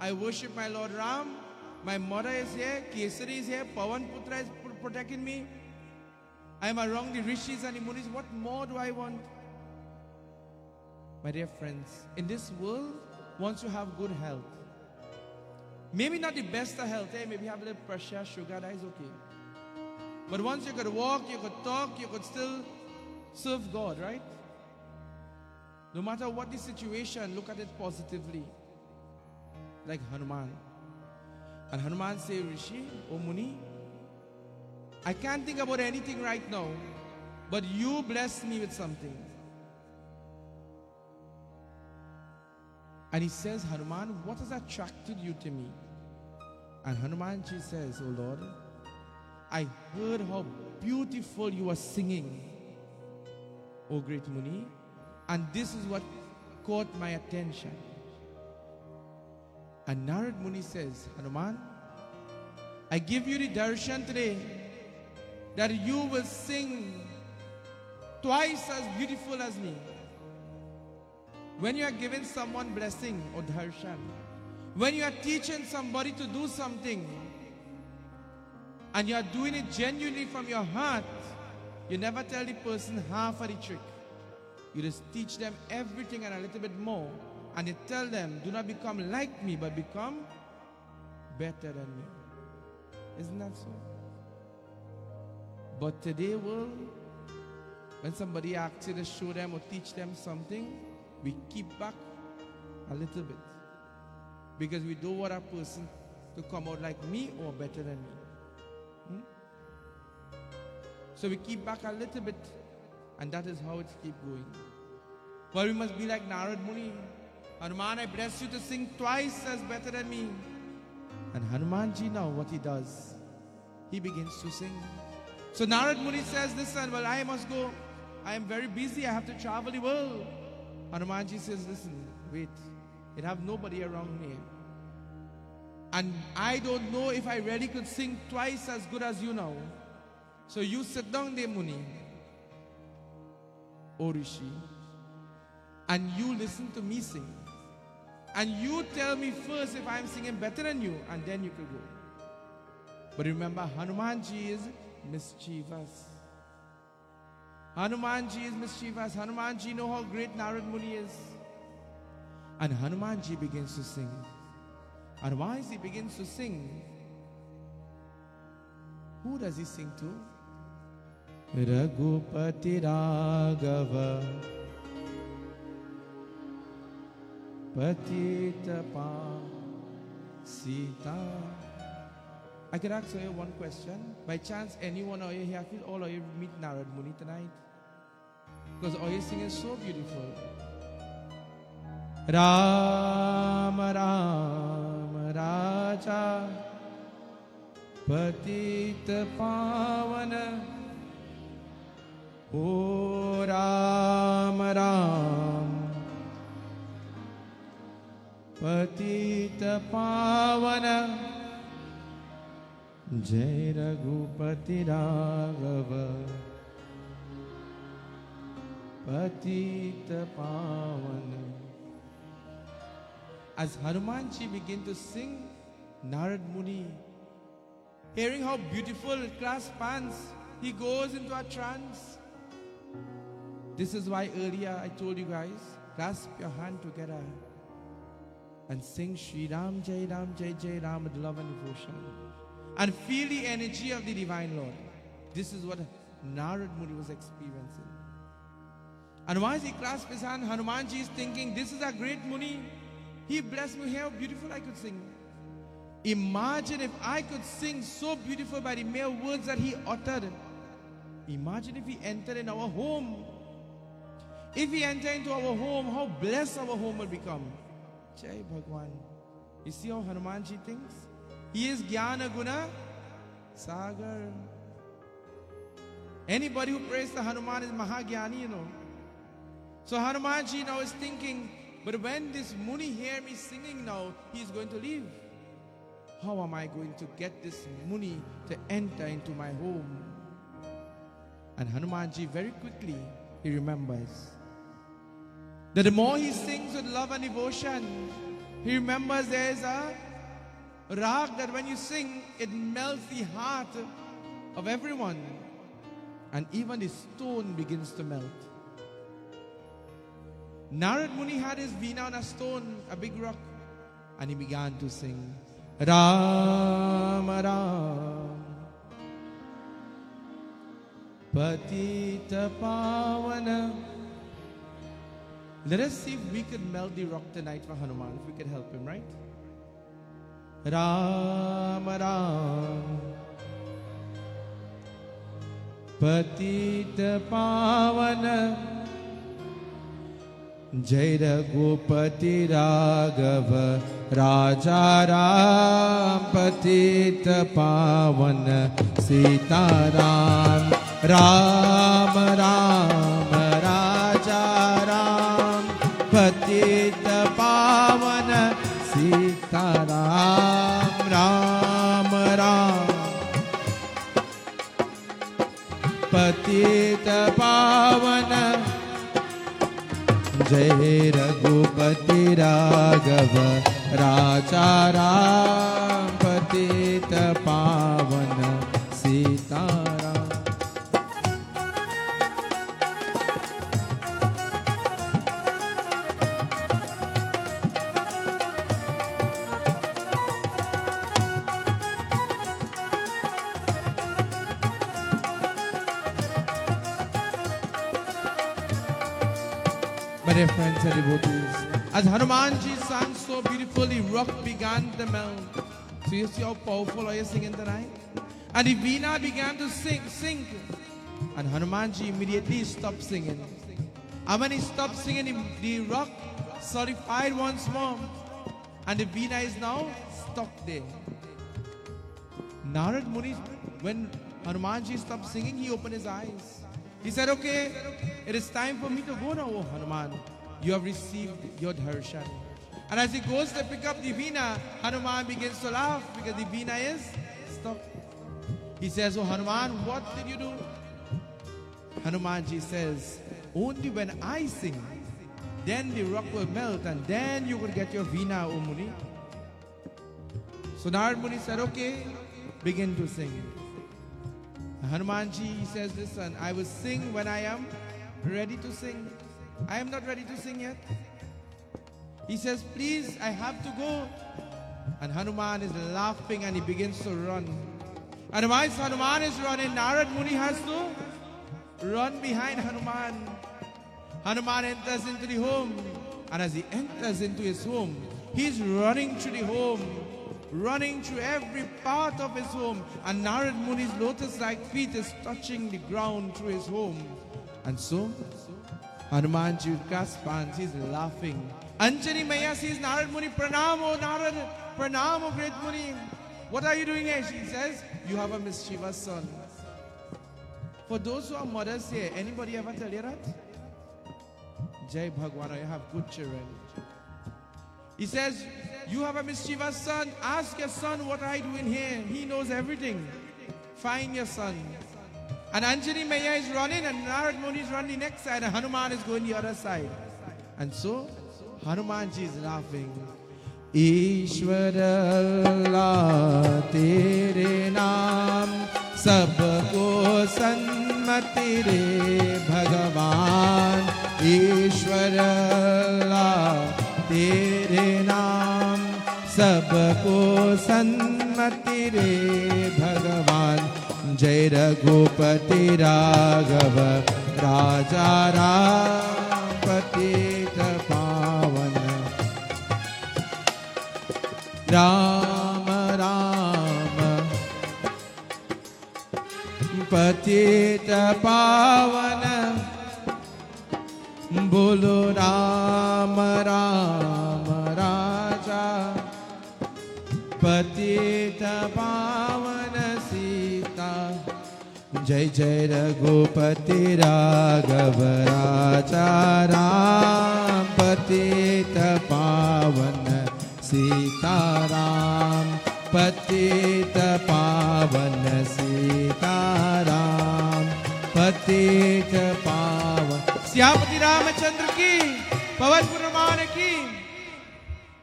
I worship my Lord Ram, my mother is here, Kesari is here, Pawan Putra is protecting me, I am around the rishis and the munis. What more do I want? My dear friends, in this world, once you have good health, maybe not the best of health, maybe you have a little pressure, sugar, that is okay. But once you could walk, you could talk, you could still serve God, right? No matter what the situation, look at it positively. Like Hanuman. And Hanuman say, "Rishi, O Muni, I can't think about anything right now, but you bless me with something." And he says, "Hanuman, what has attracted you to me?" And Hanumanji says, "Oh Lord, I heard how beautiful you are singing, O great Muni, and this is what caught my attention." And Narad Muni says, "Hanuman, I give you the darshan today that you will sing twice as beautiful as me." When you are giving someone blessing or darshan, when you are teaching somebody to do something, and you are doing it genuinely from your heart, you never tell the person half of the trick. You just teach them everything and a little bit more. And you tell them, do not become like me, but become better than me. Isn't that so? But today, world, When somebody asks you to show them or teach them something, we keep back a little bit. Because we don't want a person to come out like me or better than me. So we keep back a little bit, and that is how it keeps going. Well, we must be like Narada Muni. Hanuman, I bless you to sing twice as better than me. And Hanumanji now, what he does, he begins to sing. So Narada Muni says, listen, well, I must go. I am very busy. I have to travel the world. Hanumanji says, listen, wait. I have nobody around me. And I don't know if I really could sing twice as good as you now. So you sit down there, Muni, O Rishi, and you listen to me sing. And you tell me first if I'm singing better than you, and then you could go. But remember, Hanumanji is mischievous. Hanumanji is mischievous. Hanumanji know how great Narada Muni is. And Hanumanji begins to sing. And once he begins to sing, who does he sing to? Raghupati Raghava Patita Pa Sita. I could ask you one question. By chance, anyone of you here, I feel all of you meet Narada Muni tonight? Because all you sing is so beautiful. Rama Rama Raja Patita Pavana. O Rama Ram Patita Pavana Jai Raghupati Raghava Patita Pavana. As Hanumanji began to sing, Narada Muni, hearing how beautiful it clasps hands, he goes into a trance. This is why earlier I told you guys, clasp your hand together and sing Shri Ram Jai Ram Jai Jai Ram with love and devotion. And feel the energy of the Divine Lord. This is what Narada Muni was experiencing. And once he clasped his hand, Hanumanji is thinking, this is a great Muni. He blessed me, how beautiful I could sing. Imagine if I could sing so beautiful by the mere words that he uttered. Imagine if he entered in our home. If he entered into our home, how blessed our home will become. Jai Bhagwan. You see how Hanumanji thinks? He is Jnana Guna Sagar. Anybody who prays to Hanuman is Mahagyani, you know. So Hanumanji now is thinking, but when this Muni hear me singing now, he is going to leave. How am I going to get this Muni to enter into my home? And Hanumanji very quickly, he remembers that the more he sings with love and devotion, he remembers there is a rag that when you sing, it melts the heart of everyone. And even the stone begins to melt. Narada Muni had his veena on a stone, a big rock, and he began to sing Ram Ram Patita Pavana. Let us see if we could melt the rock tonight for Hanuman, if we could help him, right? Ram Ram Patita Pavana Jai Raghupati Raghava Raja Ram Patita Pavana Sita Ram Ram Ram Raja Ram Patita Pavana Sita Ram Ram Ram Patita Pavana Jai Raghupati Raghava Raja Ram Patita Pavana Sita Ram. My dear friends and devotees, as Hanumanji sang so beautifully, rock began to melt. So you see how powerful are you singing tonight? And the veena began to sing. And Hanumanji immediately stopped singing. And when he stopped singing, the rock solidified once more. And the veena is now stuck there. Narad Muni, when Hanumanji stopped singing, he opened his eyes. He said, okay, it is time for me to go now, O Hanuman. You have received your darshan. And as he goes to pick up the veena, Hanuman begins to laugh because the veena is stuck. He says, oh Hanuman, what did you do? Hanumanji says, only when I sing, then the rock will melt and then you will get your veena, O Muni. So Narad Muni said, okay, begin to sing. Hanumanji says, listen, I will sing when I am ready to sing. I am not ready to sing yet. He says, please, I have to go. And Hanuman is laughing and he begins to run. And whilst Hanuman is running, Narad Muni has to run behind Hanuman. Hanuman enters into the home. And as he enters into his home, he's running through the home, running through every part of his home. And Narad Muni's lotus-like feet is touching the ground through his home. And so, Hanumanji grasps hands, he's laughing. Anjani Maya sees Narad Muni, Pranam, O Narad, Pranam, O great Muni. What are you doing here? She says, you have a mischievous son. For those who are mothers here, anybody ever tell you that? Jai Bhagwan, you have good children. He says, you have a mischievous son. Ask your son, what are you doing here? He knows everything. Find your son. And Anjani Maya is running and Narad Muni is running the next side and Hanuman is going the other side. And so, Hanumanji is laughing. ईश्वर अल्लाह तेरे नाम सबको सन्मति रे भगवान ईश्वर अल्लाह तेरे नाम सबको सन्मति रे भगवान जय रघुपति राघव राजा राम पतित पावन राम राम पतित पावन बोलो राम राम राजा पतित पावन सीता जय जय रघुपति राघव राजा राम पतित पावन सीताराम पतित पावन सीताराम पतित पावन सियापति रामचंद्र की पवन पुरमान की.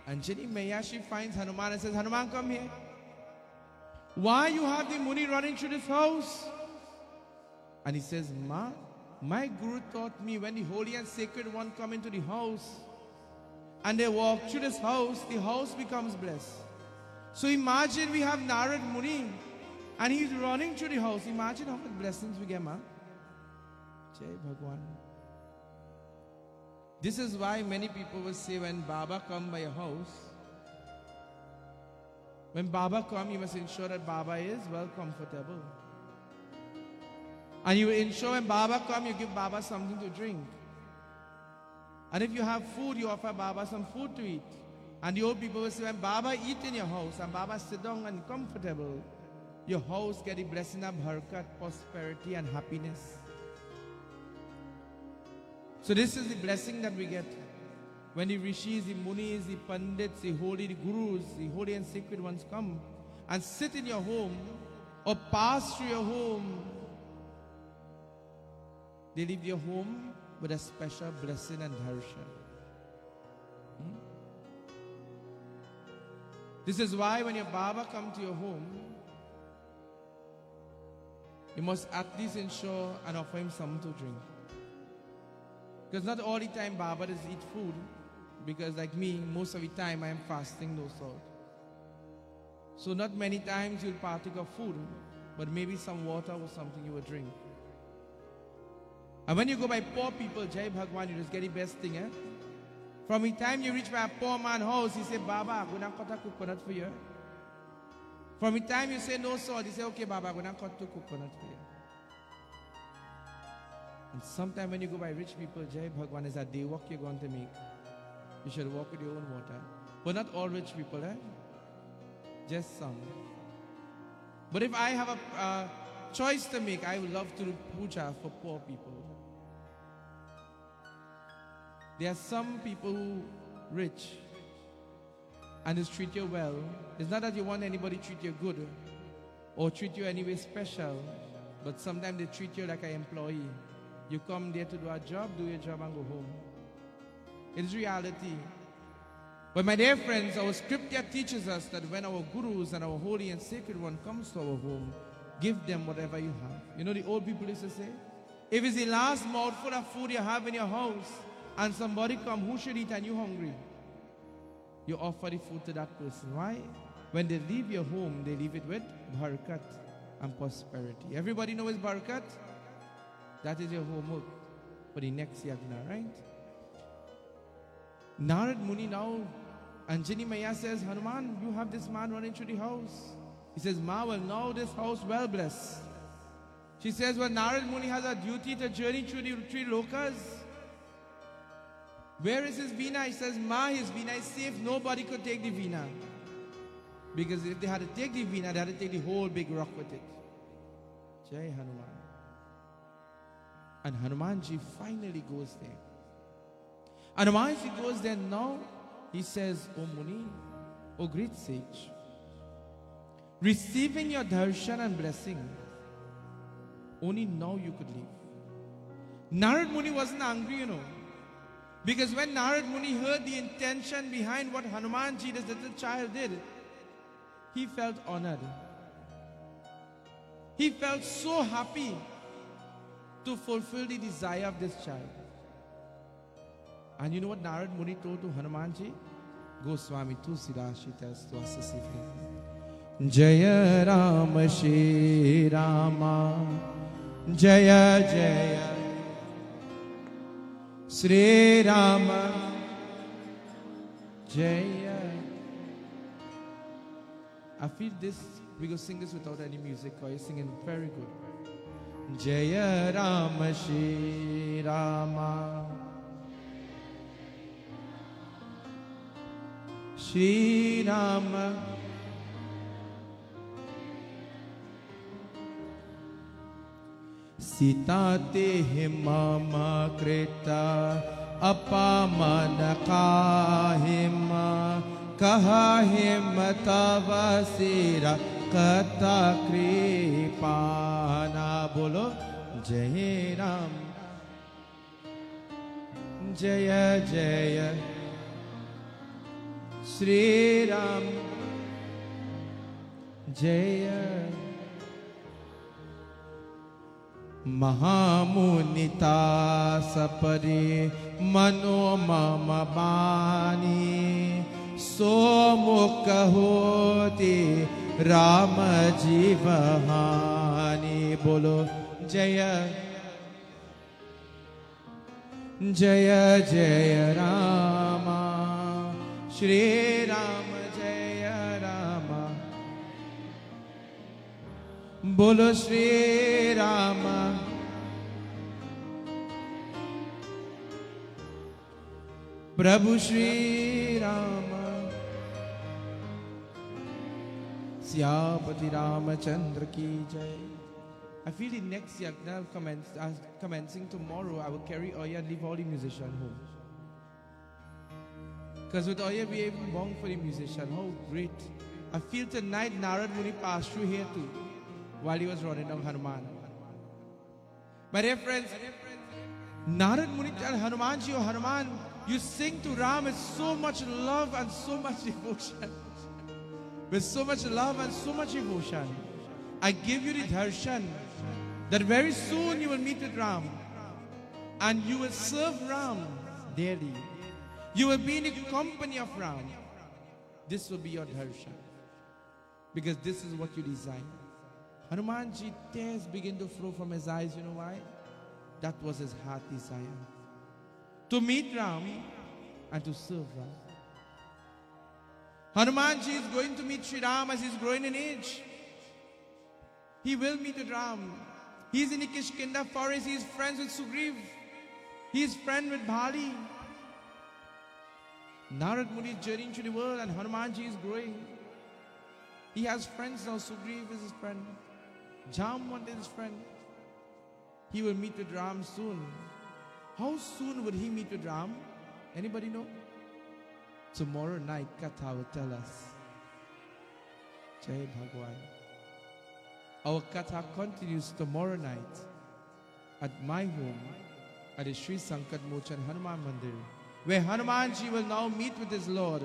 Anjani Maya, she finds Hanuman and says, Hanuman, come here. Why you have the Muni running through this house? And he says, Ma, my Guru taught me when the holy and sacred one come into the house and they walk through this house, the house becomes blessed. So imagine we have Narad Muni and he's running through the house. Imagine how much blessings we get, ma. Jai Bhagwan. This is why many people will say when Baba come by your house, when Baba come, you must ensure that Baba is well comfortable. And you ensure when Baba come, you give Baba something to drink. And if you have food, you offer Baba some food to eat. And the old people will say, when Baba eat in your house and Baba sit down and comfortable, your house get the blessing of barakat, prosperity and happiness. So this is the blessing that we get when the rishis, the munis, the pundits, the holy, the gurus, the holy and sacred ones come and sit in your home or pass through your home. They leave your home with a special blessing and darshan. This is why when your Baba come to your home, you must at least ensure and offer him something to drink. Because not all the time Baba does eat food, because like me, most of the time I am fasting no salt. So not many times you'll partake of food, but maybe some water or something you will drink. And when you go by poor people, Jai Bhagwan, you just get the best thing, eh? From the time you reach by a poor man's house, he say, Baba, I'm going to cut a coconut for you. From the time you say no salt, he say, okay, Baba, I'm going to cut 2 coconuts for you. And sometimes when you go by rich people, Jai Bhagwan, is a day walk you're going to make. You should walk with your own water. But not all rich people, eh? Just some. But if I have a choice to make, I would love to do puja for poor people. There are some people who rich and just treat you well. It's not that you want anybody to treat you good or treat you anyway special, but sometimes they treat you like an employee. You come there to do a job, do your job and go home. It's reality. But my dear friends, our scripture teaches us that when our gurus and our holy and sacred one comes to our home, give them whatever you have. You know the old people used to say, if it's the last mouthful of food you have in your house and somebody come who should eat and you hungry, you offer the food to that person. Why? When they leave your home, they leave it with barakat and prosperity. Everybody knows barakat? That is your homework for the next yagna, right? Narad Muni now, Anjani Maya says, Hanuman, you have this man running through the house. He says, Ma, well, now this house well blessed. She says, well, Narad Muni has a duty to journey through the 3 lokas. Where is his veena? He says, Ma, his veena is safe. Nobody could take the veena. Because if they had to take the veena, they had to take the whole big rock with it. Jai Hanuman. And Hanumanji finally goes there. And once he goes there now, he says, O Muni, O great sage, receiving your darshan and blessing, only now you could leave. Narad Muni wasn't angry, you know. Because when Narad Muni heard the intention behind what Hanumanji, this little child, did, he felt honored. He felt so happy to fulfill the desire of this child. And you know what Narad Muni told to Hanumanji? Goswami Tulsidas tells to us this evening. Jaya Rama Shri Rama, Jaya Jaya Sri Rama, Jaya. I feel this, we go sing this without any music, or you're singing very good. Jaya Rama Shri Rama, Shri Rama, Sita te mama krita apamana kahima kahima tavasira kata kripana. Bolo Jai Ram, Jaya Jaya Sri Ram, Jaya. Mahamunita sapare mano mama bani somukha hoti Rama jivahani. Bolo Jaya Jaya Jaya Rama Shri Rama Jaya Rama. Bolo Shri Rama, Prabhu Shri Rama, Syapati Ramachandra ki jai. I feel the next yagna commencing tomorrow, I will carry Oya and leave all the musicians home. Because with Oya we even bong for the musician. How great. I feel tonight Narad Muni passed through here too, while he was running down Hanuman. My dear friends, Narad Muni tell Hanumanji, oh Hanuman, you sing to Ram with so much love and so much devotion. With so much love and so much devotion. I give you the darshan that very soon you will meet with Ram and you will serve Ram daily. You will be in the company of Ram. This will be your darshan. Because this is what you desire. Hanumanji, tears begin to flow from his eyes. You know why? That was his heart desire. To meet Ram and to serve Ram. Hanumanji is going to meet Sri Ram as he's growing in age. He will meet with Ram. He's in the Kishkinda forest. He's friends with Sugriv. He's friend with Bali. Narada Muni is journeying through the world and Hanumanji is growing. He has friends now. Sugriv is his friend. Jamwant is his friend. He will meet with Ram soon. How soon would he meet with Ram? Anybody know? Tomorrow night, Katha will tell us. Jai Bhagwan. Our Katha continues tomorrow night at my home at the Sri Sankat Mochan Hanuman Mandir, where Hanumanji will now meet with his Lord,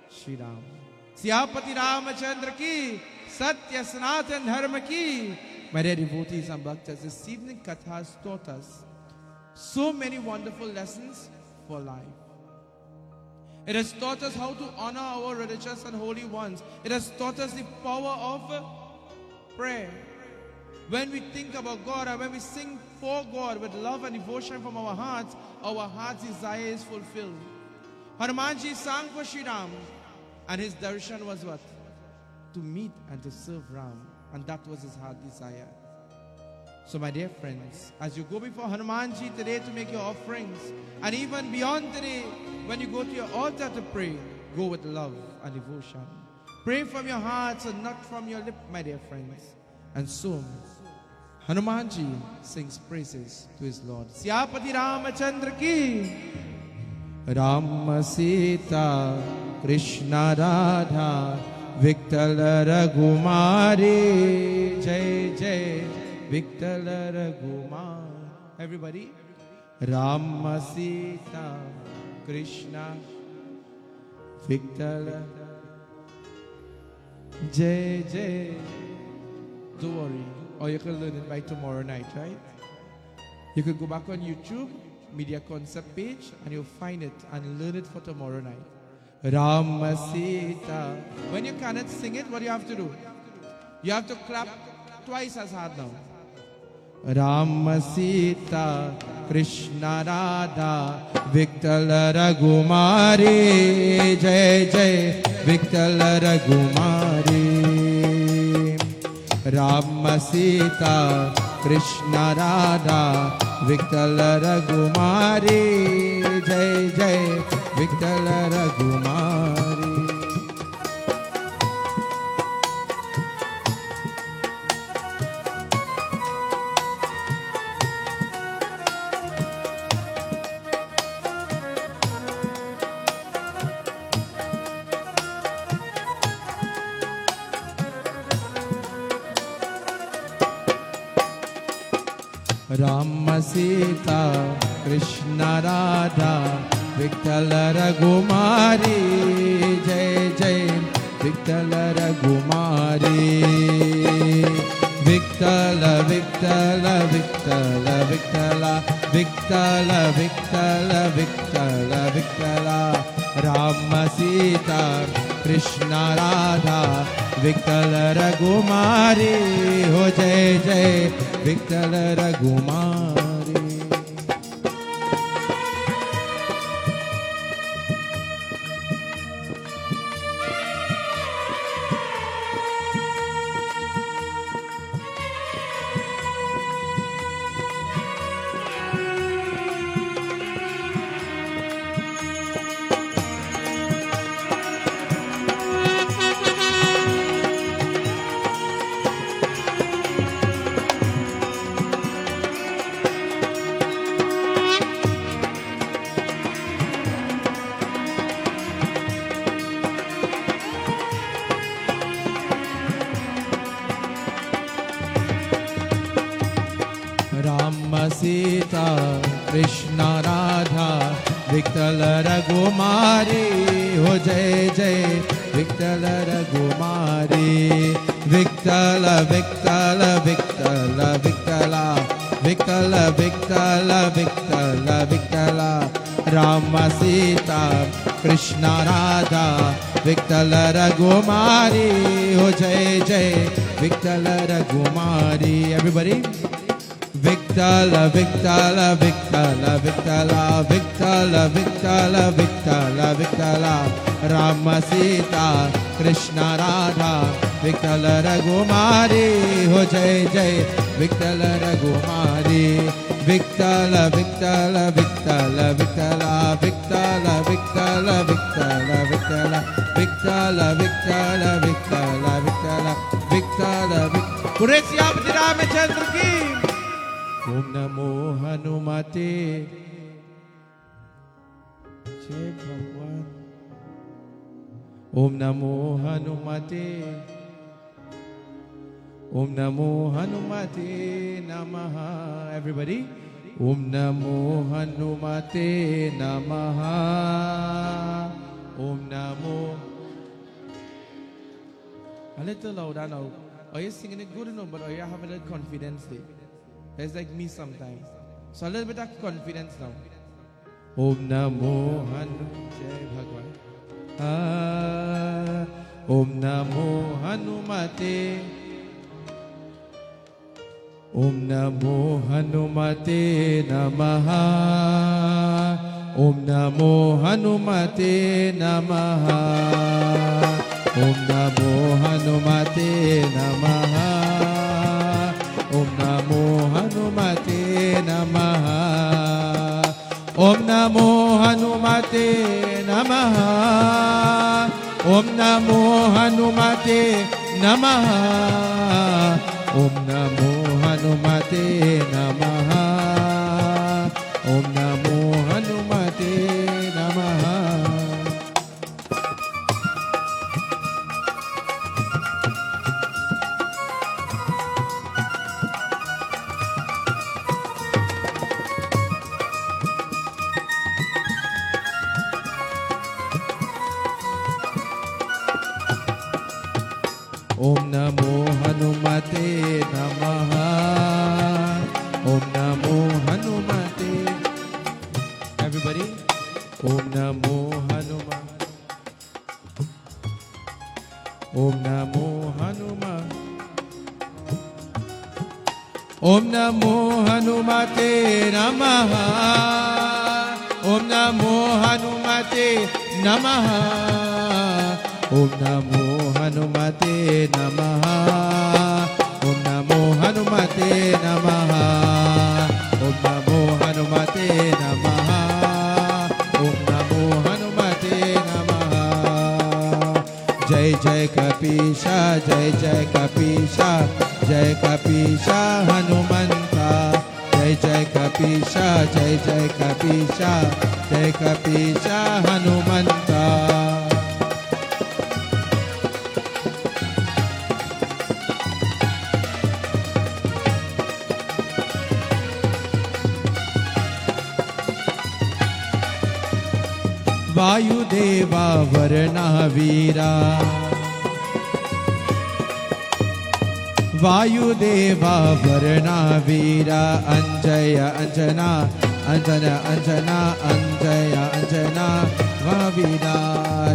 Sri Ram. Siyapati Ramachandra ki, Satya Sanatan Dharma ki. My dear devotees and bhaktas, this evening Katha has taught us so many wonderful lessons for life. It has taught us how to honor our religious and holy ones. It has taught us the power of prayer. When we think about God and when we sing for God with love and devotion from our heart's desire is fulfilled. Hanumanji sang for Sri Ram and his darshan was what? To meet and to serve Ram, and that was his heart desire. So my dear friends, as you go before Hanumanji today to make your offerings, and even beyond today, when you go to your altar to pray, go with love and devotion. Pray from your hearts and not from your lip, my dear friends. And so, Hanumanji sings praises to his Lord. Siyapati Ramachandra ki, Rama Sita, Krishna Radha, Viktala Raghumari, Jai Jai, Viktala Raghumar. Everybody. Rama Sita, Krishna, Viktala, Jai Jai. Don't worry. Or you can learn it by tomorrow night, right? You could go back on YouTube, Media Concept page, and you'll find it and learn it for tomorrow night. Rama Sita. When you cannot sing it, what do you have to do? You have to clap twice as hard now. Rama Sita, Krishna Radha, Viktala Raghumari, Jai Jai, Viktala Raghumari. Rama Sita, Krishna Radha, Viktala Raghumari, Jai Jai, Viktala Raghumari. Rama Sita, Krishna Radha, Viktala Raghumari, Jai Jai, Viktala Raghumari. Viktala, Viktala, Viktala, Viktala, Viktala, Viktala, Viktala, Viktala. Rama Sita, Krishna Radha, Viktala Raghumari, Ho Jai Jai, Viktala Raghumari. Rama Sita, Krishna Radha, Viktala Raghumari, Ho Jai Jai, Viktala Raghumari. Viktala, Viktala, Viktala, Viktala, Viktala, Viktala, Viktala, Viktala. Rama Sita, Krishna Radha, Viktala Raghumari, Ho Jai Jai, Viktala Raghumari. Everybody. Viktala Vittala, Vittala, Vittala, Vittala, Vittala, Vittala, Vittala, Vittala, Rama Sita, Krishna Radha, Vittala Ragumari, ho Jai Jai, Vittala Ragumari, Vittala, Vittala, Vittala, Vittala, Vittala, Vittala, Vittala, Vittala, Vittala, Vittala, Vittala, Vittala, Vittala, Pure Siyamati Ramachandra ki Om Namo Hanumate Jai Bhagwan Om Namo Hanumate Om Namo Hanumate Namaha. Everybody, Om Namo Hanumate Namaha. Om Namo. A little louder now. Are you singing it good enough? But are you having a little confidence there? It's like me sometimes. So a little bit of confidence now. Om Namo Hanumate Bhagwan. Om Namo Hanumate. Om Namo Hanumate Namaha. Om Namo Hanumate Namaha. Om Namo Hanumate Namaha. Om Namo Hanumate Namaha. Om Namo Hanumate Namaha. Om Namo Hanumate Namaha. Om Namo Hanumate Namaha. Om Namo Hanumate Namaha. Om Namo Hanumate Namaha. Om Namo Hanumate. Everybody. Om Namo Hanumate. Om Namo Hanumate. Om Namo Hanumate Namaha. Om Namo Hanumate Namaha. Om Namo Hanumate Namaha. Om Namo Hanumate Namaha. Om Namo Hanumate Namaha. Om Namo Hanumate Namaha. Jai Jai Kapisha, Jai Jai Kapisha, Jai Kapisha Hanumanta. Jai Jai Kapisha, Jai Jai Kapisha, Jai Kapisha Hanumanta. Vayudeva Varna Veera. Vayudeva Varna Veera. Anjaya Anjana, Anjana Anjana, Anjaya Anjana Vaveera.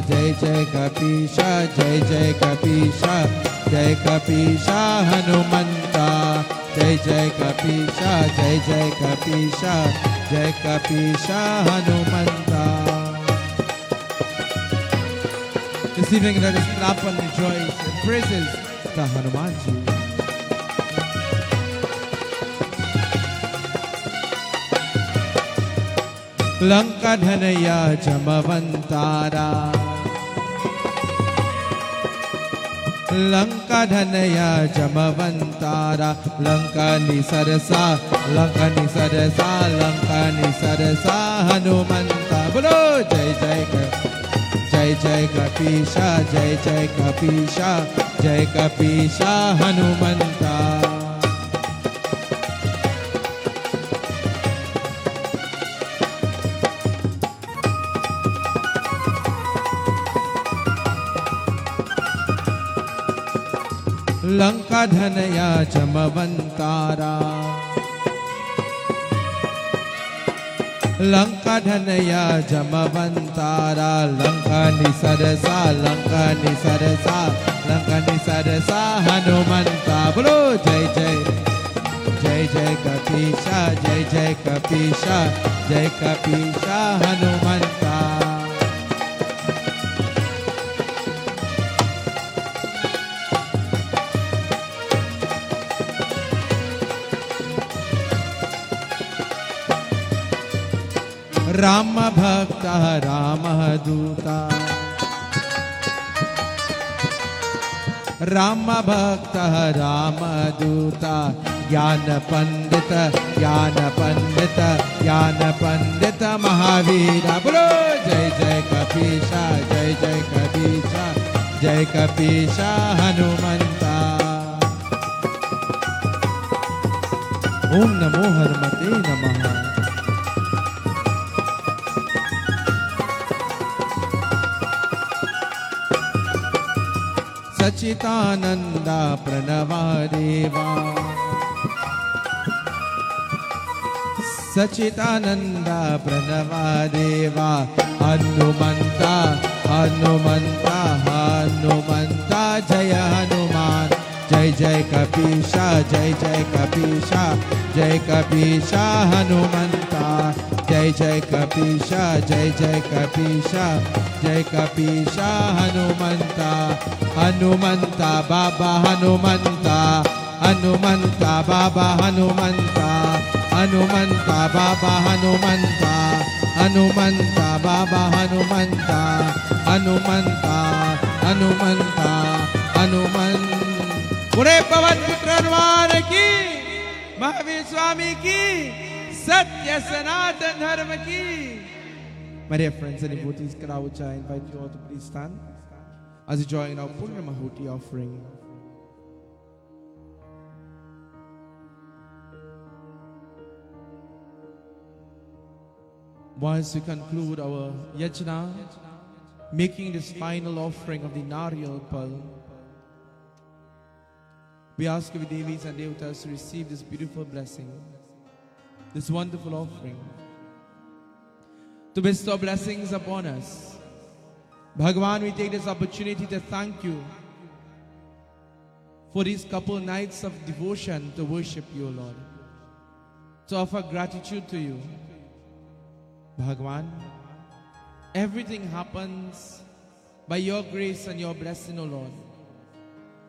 Jai Jai Kapisha, Jai Jai Kapisha, Jai Kapisha Hanumanta. Jai Jai Kapisha, Jai Jai Kapisha, Jai Kapisha Hanumanta. This evening, let us clap and rejoice and praises the Hanuman Ji. Lanka Dhanaya Jamavantara. Lanka Dhanaya Jamavantara. Lanka Nisarasa, Lanka Nisarasa, Lanka Nisarasa Hanumanta. Bolo Jai Jai Kapisha. Jai Jai Kapisha, Jai Jai Kapisha, Jai Kapisha Hanumanta. Lanka Dhanaya Jamavantara. Lanka Dhanaya Jamavantara. Lanka Nisarasa, Lanka Nisarasa, Lanka Nisarasa Hanumanta. Bolo Jai Jai जय जय कपीशा, जय जय कपीशा, जय कपीशा हनुमंता। राम भक्त राम दूता, राम भक्त राम दूता, ज्ञान पंडित ज्ञान पंडित ज्ञान पंडित महावीर। बोलो जय जय कपीशा, जय जय कपीशा, जय कपीशा हनुमंता। ओम नमो हनुमते नमः। सच्चिदानंदा प्रणवा देवा, सच्चिदानंदा प्रणवा देवा, हनुमंता हनुमंता हनुमंता जय हनुमान। जय जय कपीशा, जय जय कपीशा, जय कपीशा हनुमंता। जय जय कपीशा, जय जय कपीशा, जय कपीशा हनुमंता। हनुमंता बाबा हनुमंता, हनुमंता बाबा हनुमंता, हनुमंता बाबा हनुमंता, हनुमंता बाबा हनुमंता, हनुमंता हनुमंता हनुमंत। पूरे पवन पुत्र हनुमान की, महावीर स्वामी की, सत्य सनातन धर्म की। My dear friends and devotees, Karavucha, I invite you all to please stand as you join our Punya Mahuti offering. Once we conclude our yajna, making this final offering of the Nariyal Pal, we ask you, Devis and Devatas, to receive this beautiful blessing, this wonderful offering, to bestow blessings upon us. Bhagavan, we take this opportunity to thank you for these couple nights of devotion to worship you, Lord, to offer gratitude to you. Bhagavan, everything happens by your grace and your blessing, O Lord.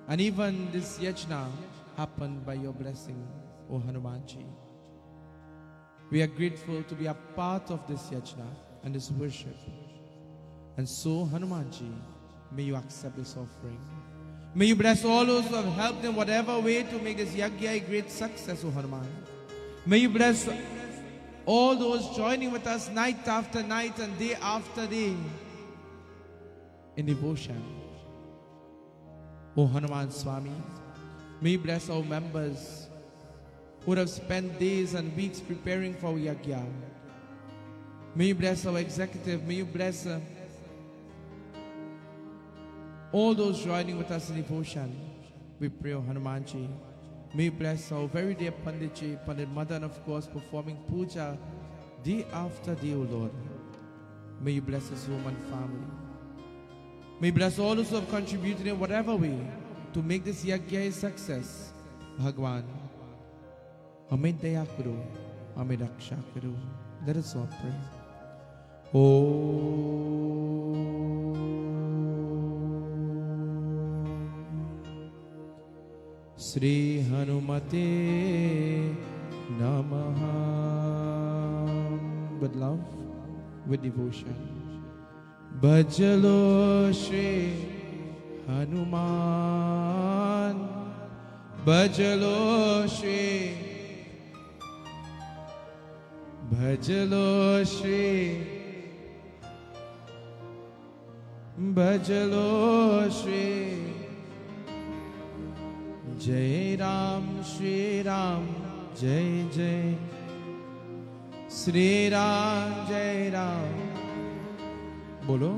And even this yajna happened by your blessing, O Hanumanji. We are grateful to be a part of this yajna and this worship. And so, Hanumanji, may you accept this offering. May you bless all those who have helped in whatever way to make this yajna a great success, O Hanuman. May you bless all those joining with us night after night and day after day in devotion. O Hanuman Swami, may you bless our members who have spent days and weeks preparing for yajna. May you bless our executive. May you bless all those joining with us in devotion. We pray, O Hanumanji. May you bless our very dear Panditji, Pandit Mother, and of course performing puja day after day, O Lord. May you bless his home and family. May you bless all those who have contributed in whatever way to make this yajna a success. Bhagwan, Hame daya karo, Hame raksha karo. Let us all pray. Shri Hanumate Namaha. With love, with devotion. Bhajalo Shri Hanuman, Bhajalo Shri, Bhajalo Shri, Bhajalo Shri. Jai Ram, Shri Ram, Jai Jai, Shri Ram, Jai Ram. Bolo.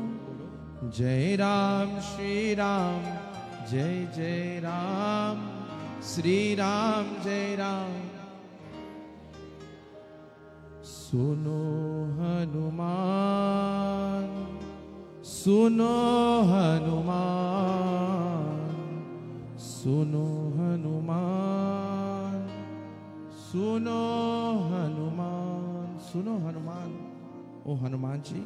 Jai Ram, Shri Ram, Jai Jai Ram, Shri Ram, Jai Ram. Suno Hanuman, Suno Hanuman, Suno Hanuman, सुनो हनुमान, सुनो Hanuman. Oh Hanuman ji,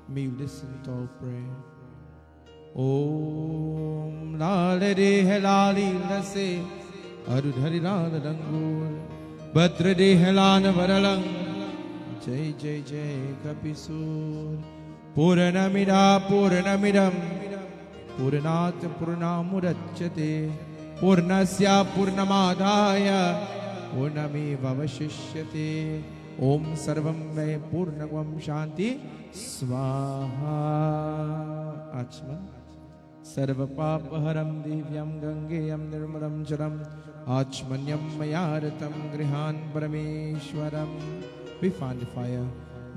may you listen to our prayer. Om Lal Re Helali Lase Arudhari Lal Langur Bhadra De Helana Varalang Jai Jai Jai Kapisur Puranamida Puranamidam Puranat Purnamurachyate Purnasya Purnamadaya Purnami Vavashishyate Om Sarvam May Purnagvam Shanti Swaha. Achman Sarva Papaharam Divyam Gangeyam Nirmalam Jaram Achmanyam Mayaratam Grihan Parameshwaram. We find the fire.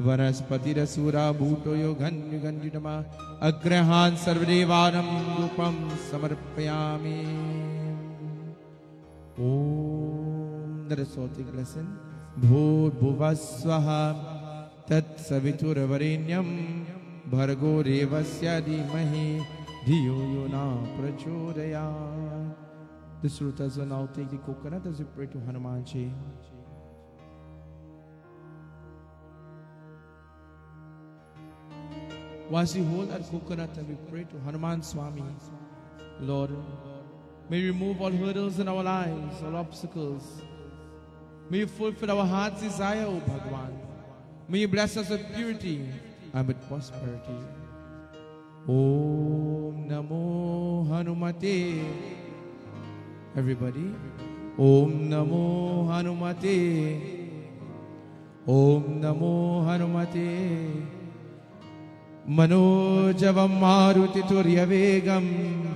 Vanaspati Rasura Bhuto Yogan Yugandidama Agrahan Sarvadevanam Rupam Samarpayami. Om. Let us all take a lesson. Bhur Bhuvaswaha Tat Savituravaranyam Bhargo Devasya Dhimahi Dhiyo Yona Prachodayat. The Srutas will now take the coconut as we pray to Hanuman Ji. Once we hold that coconut and we pray to Hanuman Swami, Lord, may you remove all hurdles in our lives, all obstacles. May you fulfill our heart's desire, O Bhagwan. May you bless us with purity and with prosperity. Om Namo Hanumate. Everybody. Om Namo Hanumate. Om Namo Hanumate. Manojavam Maruti Turyavegam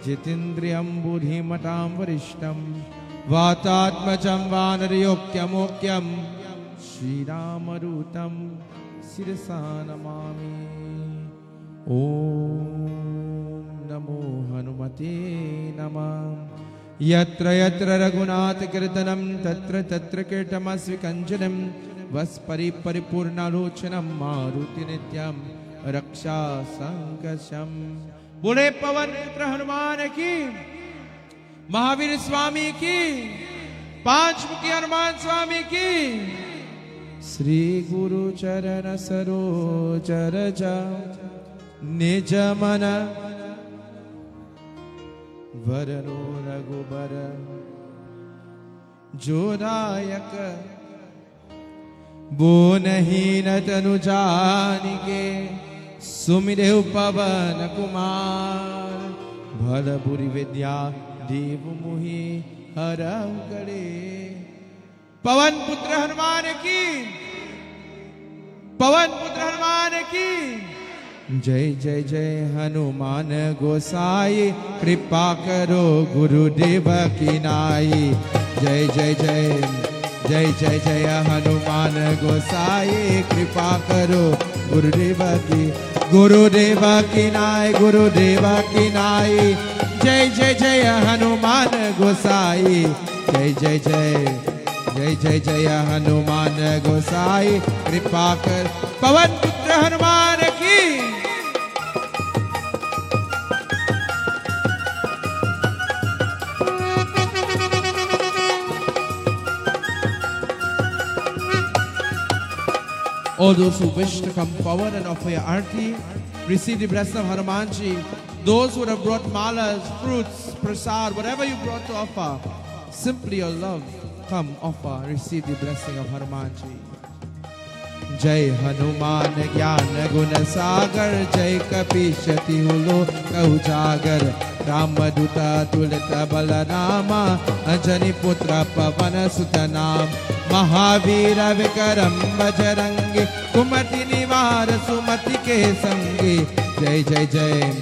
Jitindriyam Buddhimatam Varishtam Vatatmajam Vanaryokyam Shri Ramarutam Sirasanamami. Om Namo Hanumate Namah. Yatra Yatra Raghunath Kirtanam Tatra Tatra Kirtamasvi Kanjanam Vaspari Paripurna Lochanam Maruti Nityam Raksha Sankasham. Bole Pavan Putra Hanuman ki, Mahavir Swami ki, Panchmukhi Hanuman Swami ki. Sri Guru Charana Saroja Raja Nijamana Varano Raghubara Jodayaka Bonahina Tanujanike Sumidev Pavan Kumar Bhalapuri Vidya Devu Muhi Haram Kare. Pavan Putra Hanuman ki, Pavan Putra Hanuman ki. Jai Jai Jai Hanuman Gosai Kripa Karo Gurudeva ki Nai. Jai Jai Jai Jai Jai Jai Hanuman Gosai Kripa Karo Gurudeva ki Nai. Gurudeva ki Nai. Jai Jai Jai Hanuman Gosai. Jai Jai Jai Jai Jai Jai Hanuman Gosai Kripa Kar. Pavan Putra Hanuman ki. All those who wish to come forward and offer your arti, receive the blessing of Hanumanji. Those who have brought malas, fruits, prasad, whatever you brought to offer, simply your love, come offer, receive the blessing of Hanumanji. Jai Hanuman Jnana Guna Sagar, Jai Kapishati Hulo Kaujagar, Ramaduta Tulita Balarama, Anjani Putra Pavana Sutanam, Mahavira Vikaram Bajarangi, Kumati Nivara Sumati Ke Sangi. Jai Jai Jai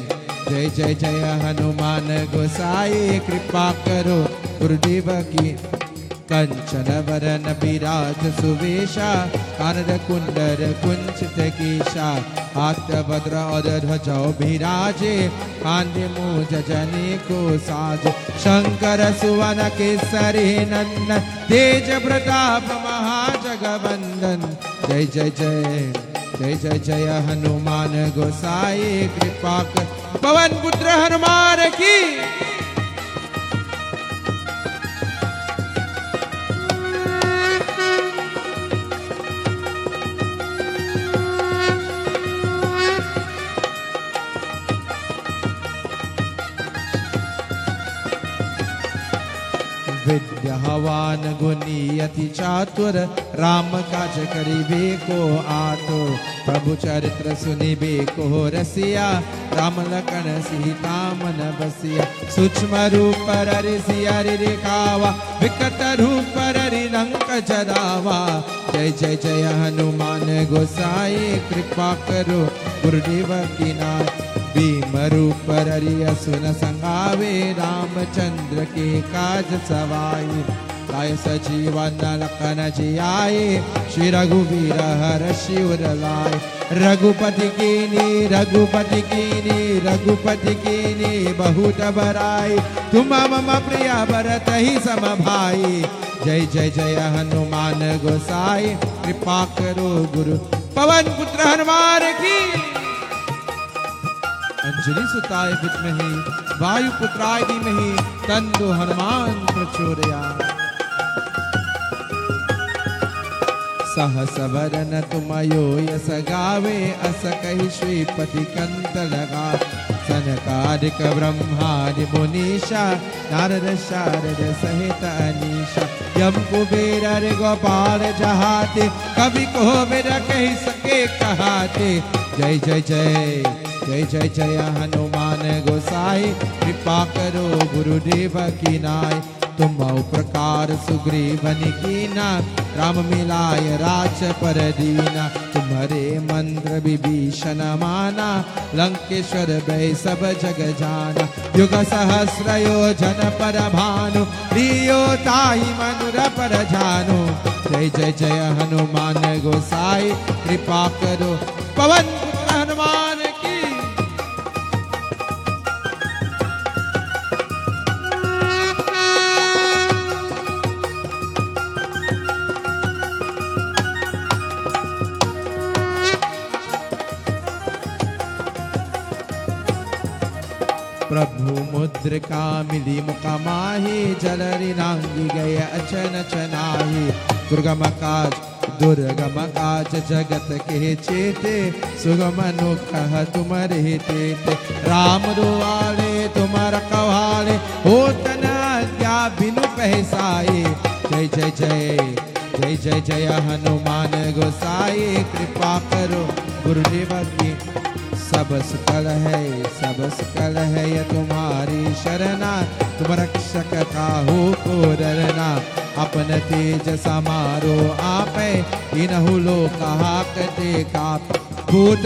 Jai Jai Jai Hanuman Gosai Kripa Karo Gurudeva ki. Kanchana Varana Biraj Suvesha Kanada Kundara Kunchita Kesha Hatta Vadra Odadhajao Bhiraje Kandi Muja Janiko Saj Shankara Suvana Kesari Nanna Teja Pratapa Mahajagavandan. Jai Jai Jai Jai Jai Jai Hanuman Gosai Kripakar. Pavan Putra Hanuman ki. विद्यावान गुणी अति चातुर, राम काज करिबे को आतुर। प्रभु चरित्र सुनिबे को रसिया, राम लखन सीता मन बसिया। सूक्ष्म रूप ररि सिया दिखावा, विकट रूप ररि लंक जरावा। जय जय जय हनुमान गोसाई, कृपा करो गुरुदेव की नाथ। भीम रूप ररि असुर संगावे, रामचंद्र के काज सवाई। लाय सजीवन लखन जियाए, श्री रघुवीर हर्षि उर लाए। रघुपति कीनी रघुपति कीनी रघुपति कीनी बहुत बड़ाई। तुम मम प्रिय भरत ही सम भाई। जय जय जय हनुमान गोसाई, कृपा करो गुरु पवन पुत्र हनुमान की। अंजलि सुताय विद्महि, वायु पुत्राय धीमहि, तन्नो हनुमान प्रचोदयात्। सहस वरन तुमयो यस गावे, अस कहि श्रीपति कंत लगावे। सनकादिक ब्रह्मादि मुनीषा, नारद शारद सहित अनीशा। यम कुबेर गोपाल जहाते, कवि कोविद कहि सके कहाते। जय जय जय जय जय जय हनुमान गोसाई, कृपा करो गुरुदेव की नाय। तुम प्रकार सुग्रीवन कीना, राम मिलाय राज पर दीना। तुम्हारे मंत्र विभीषण माना, लंकेश्वर भय सब जग जाना। युग सहस्र योजन पर भानु, लियो ताहि मनुर पर जानु। जय जय जय हनुमान गोसाई, कृपा करो पवन पुत्र हनुमान की। प्रभु मुद्रिका मिली मुका माही, जलरि नांगी गय अचन चनाही। दुर्गम काज जगत के चेते, सुगम अनुग्रह तुमरे तेते। राम दुआरे तुम रखवाले, होत न आज्ञा बिनु पैसाए। जय जय जय जय जय जय हनुमान गोसाई, कृपा करो गुरुदेव की। सब सकल है ये तुम्हारी शरणा। तुम रक्षक काहू को डरना। अपन तेज समारो आपे, इनहु लोक हाकते काप। भूत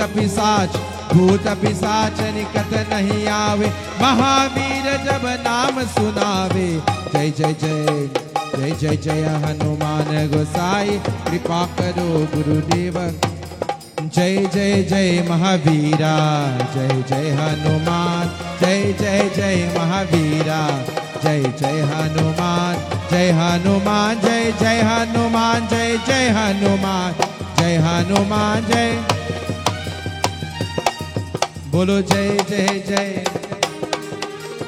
पिशाच निकट नहीं आवे, महावीर जब नाम सुनावे। जय जय जय जय जय जय हनुमान गोसाई, कृपा करो गुरुदेव। जय जय जय महावीरा, जय जय हनुमान। जय जय जय महावीरा, जय जय हनुमान। जय हनुमान जय जय हनुमान, जय जय हनुमान। जय हनुमान जय, बोलो जय जय जय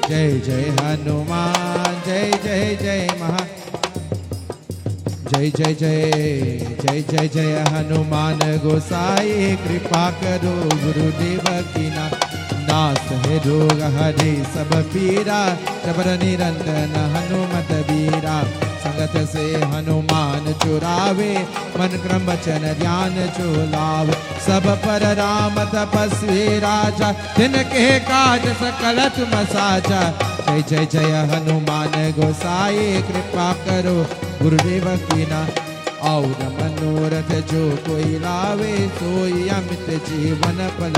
जय जय हनुमान। जय जय जय महा, जय जय जय जय जय जय हनुमान गोसाई, कृपा करो गुरुदेव की ना। नाथ है रोग हरे सब पीरा, जबर निरंजन हनुमत बीरा। संगत से हनुमान चुरावे, मन क्रम वचन ध्यान जो लावे। सब पर राम तपस्वी राजा, तिनके काज सकल तुम साजा। जय जय जय हनुमान गोसाई, कृपा करो गुरुदेव की ना। और मनोरथ जो कोई लावे, सोई अमित जीवन फल।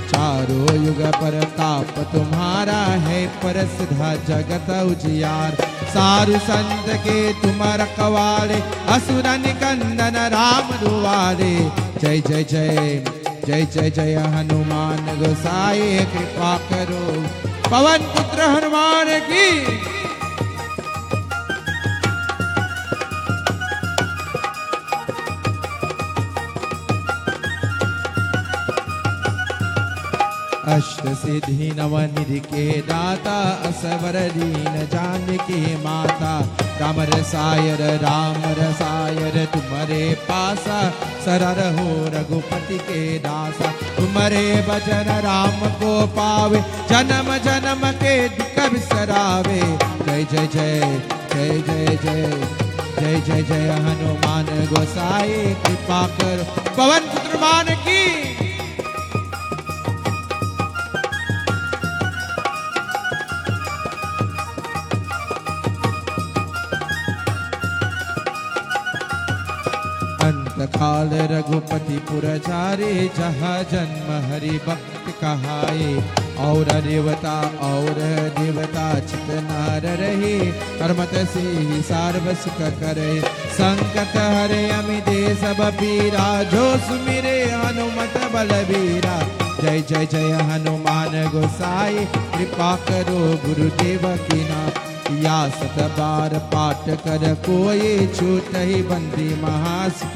चारों युग पर ताप तुम्हारा है, प्रसिद्ध जगत उजियार। सारु संत के तुम रखवाले, असुर निकंदन राम दुआरे। जय जय जय जय जय जय हनुमान गोसाई, कृपा करो पवन पुत्र हनुमान की। अष्ट सिद्धि नव निधि के दाता, असवर दीन जानकी माता। राम रसायर तुम्हारे पासा, सरर हो रघुपति के दासा। तुम्हारे भजन राम को पावे, जन्म जन्म के दुख बिसरावे। जय जय जय जय जय जय जय जय हनुमान गोसाई कृपा करो। पवन पुत्र मान की अंत काल रघुपति पुरचारे जहाँ जन्म हरि भक्त कहाए। और देवता चित नार रहे कर्मत से ही सार्व सुख करे। संकट हरे अमिते सब पीरा जो सुमिरे हनुमत बलबीरा। जय जय जय हनुमान गोसाई कृपा करो गुरुदेव की ना। या 7 बार पाठ कर कोई छूट ही बंदी महासुख।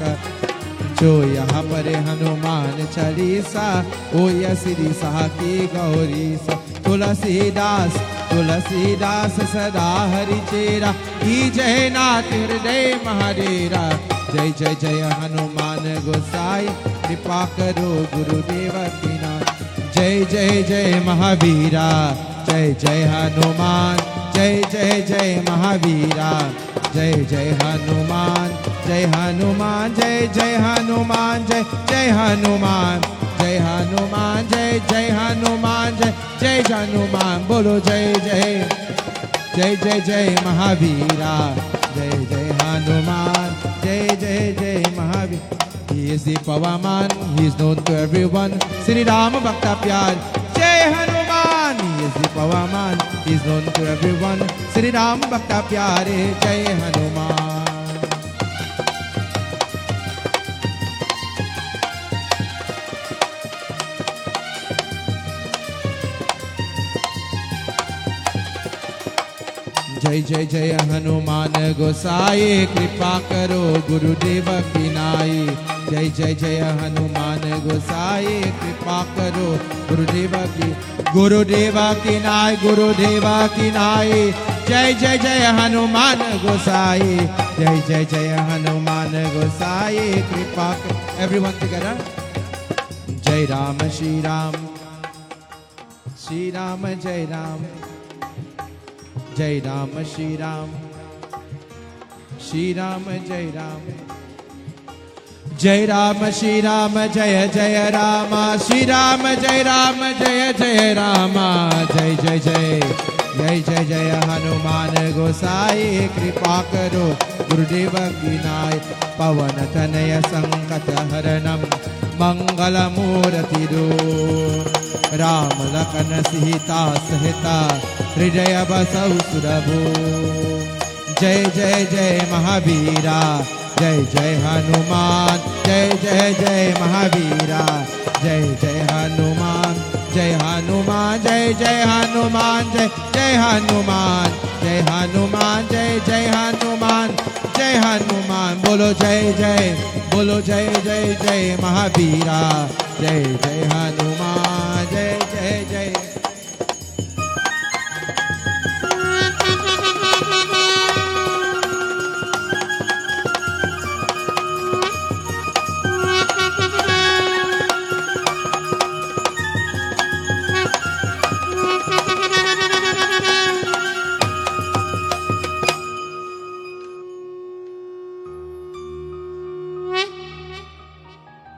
जो यहाँ पर हनुमान चालीसा ओ श्री साह की गौरी सा। तुलसीदास तुलसीदास सदा हरि चेरा की जय नाथ हृदय महाडेरा। जय जय जय हनुमान गोसाई कृपा करो गुरुदेव की नाथ। जय जय जय महावीरा जय जय हनुमान जय जय जय महावीरा। जय जय हनुमान जय हनुमान जय जय हनुमान जय जय हनुमान जय हनुमान जय जय हनुमान जय जय हनुमान। बोलो जय जय जय जय जय महावीरा जय जय हनुमान जय जय जय Mahavir. He is the power man, he is known to everyone. Shri Ram Bhakta Pyar Jai Hanuman. He is the power man, he is known to everyone. Shri Ram Bhakta Pyare Jai Hanuman. जय जय जय हनुमान गोसाई कृपा करो गुरुदेव की नाई। जय जय जय हनुमान गोसाई कृपा करो गुरुदेव की नाई गुरुदेव की नाई। जय जय जय हनुमान गोसाई जय जय जय हनुमान गोसाई कृपा करो। एवरीवन टुगेदर जय राम श्री राम जय राम जय राम श्री राम जय राम जय राम श्री राम जय जय राम श्री राम जय जय राम। जय जय जय जय जय जय हनुमान गोसाई कृपा करो गुरुदेव की नाय। पवन तनय संकट हरणम मंगल मूर्ति राम लखन सीता सहिता हृदय बसौ सुरभो। जय जय जय महावीरा जय जय हनुमान जय जय जय महावीरा। जय जय हनुमान जय हनुमान जय जय हनुमान जय जय हनुमान जय हनुमान जय जय हनुमान जय हनुमान। बोलो जय जय जय महावीरा जय जय हनुमान जय जय जय।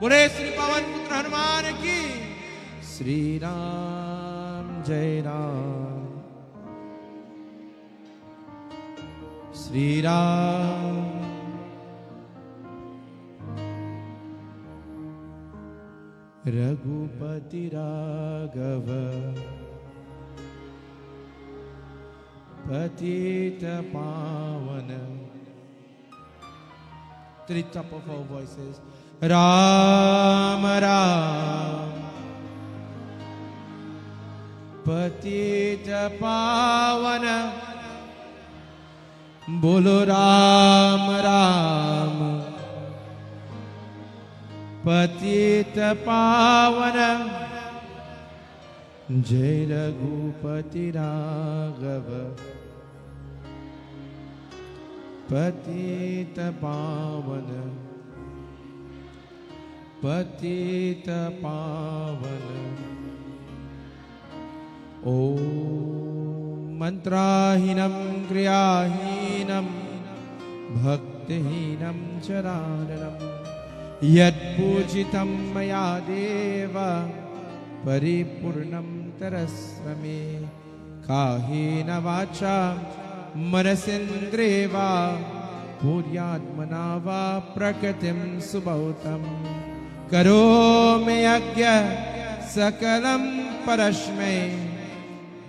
बोले श्री पवन पुत्र हनुमान की। श्री राम जय राम श्री राम रघुपति राघव पतित पावन। Three top of our voices. Ram Ram पतित पावन। बोलो राम राम पतित पावन। जय रघुपति राघव पतित पावन पतित पावन। ओम मंत्राहीनम क्रियाहीनम भक्तिहीनम चरानरम यत्पूजितं मया देव परिपूर्णं तरस्वमे काहेन वाचा मनसेन्द्रिये वा भूयात्मना वा प्रकृतिं सुबहुतं करोमि यज्ञ सकलं परस्मै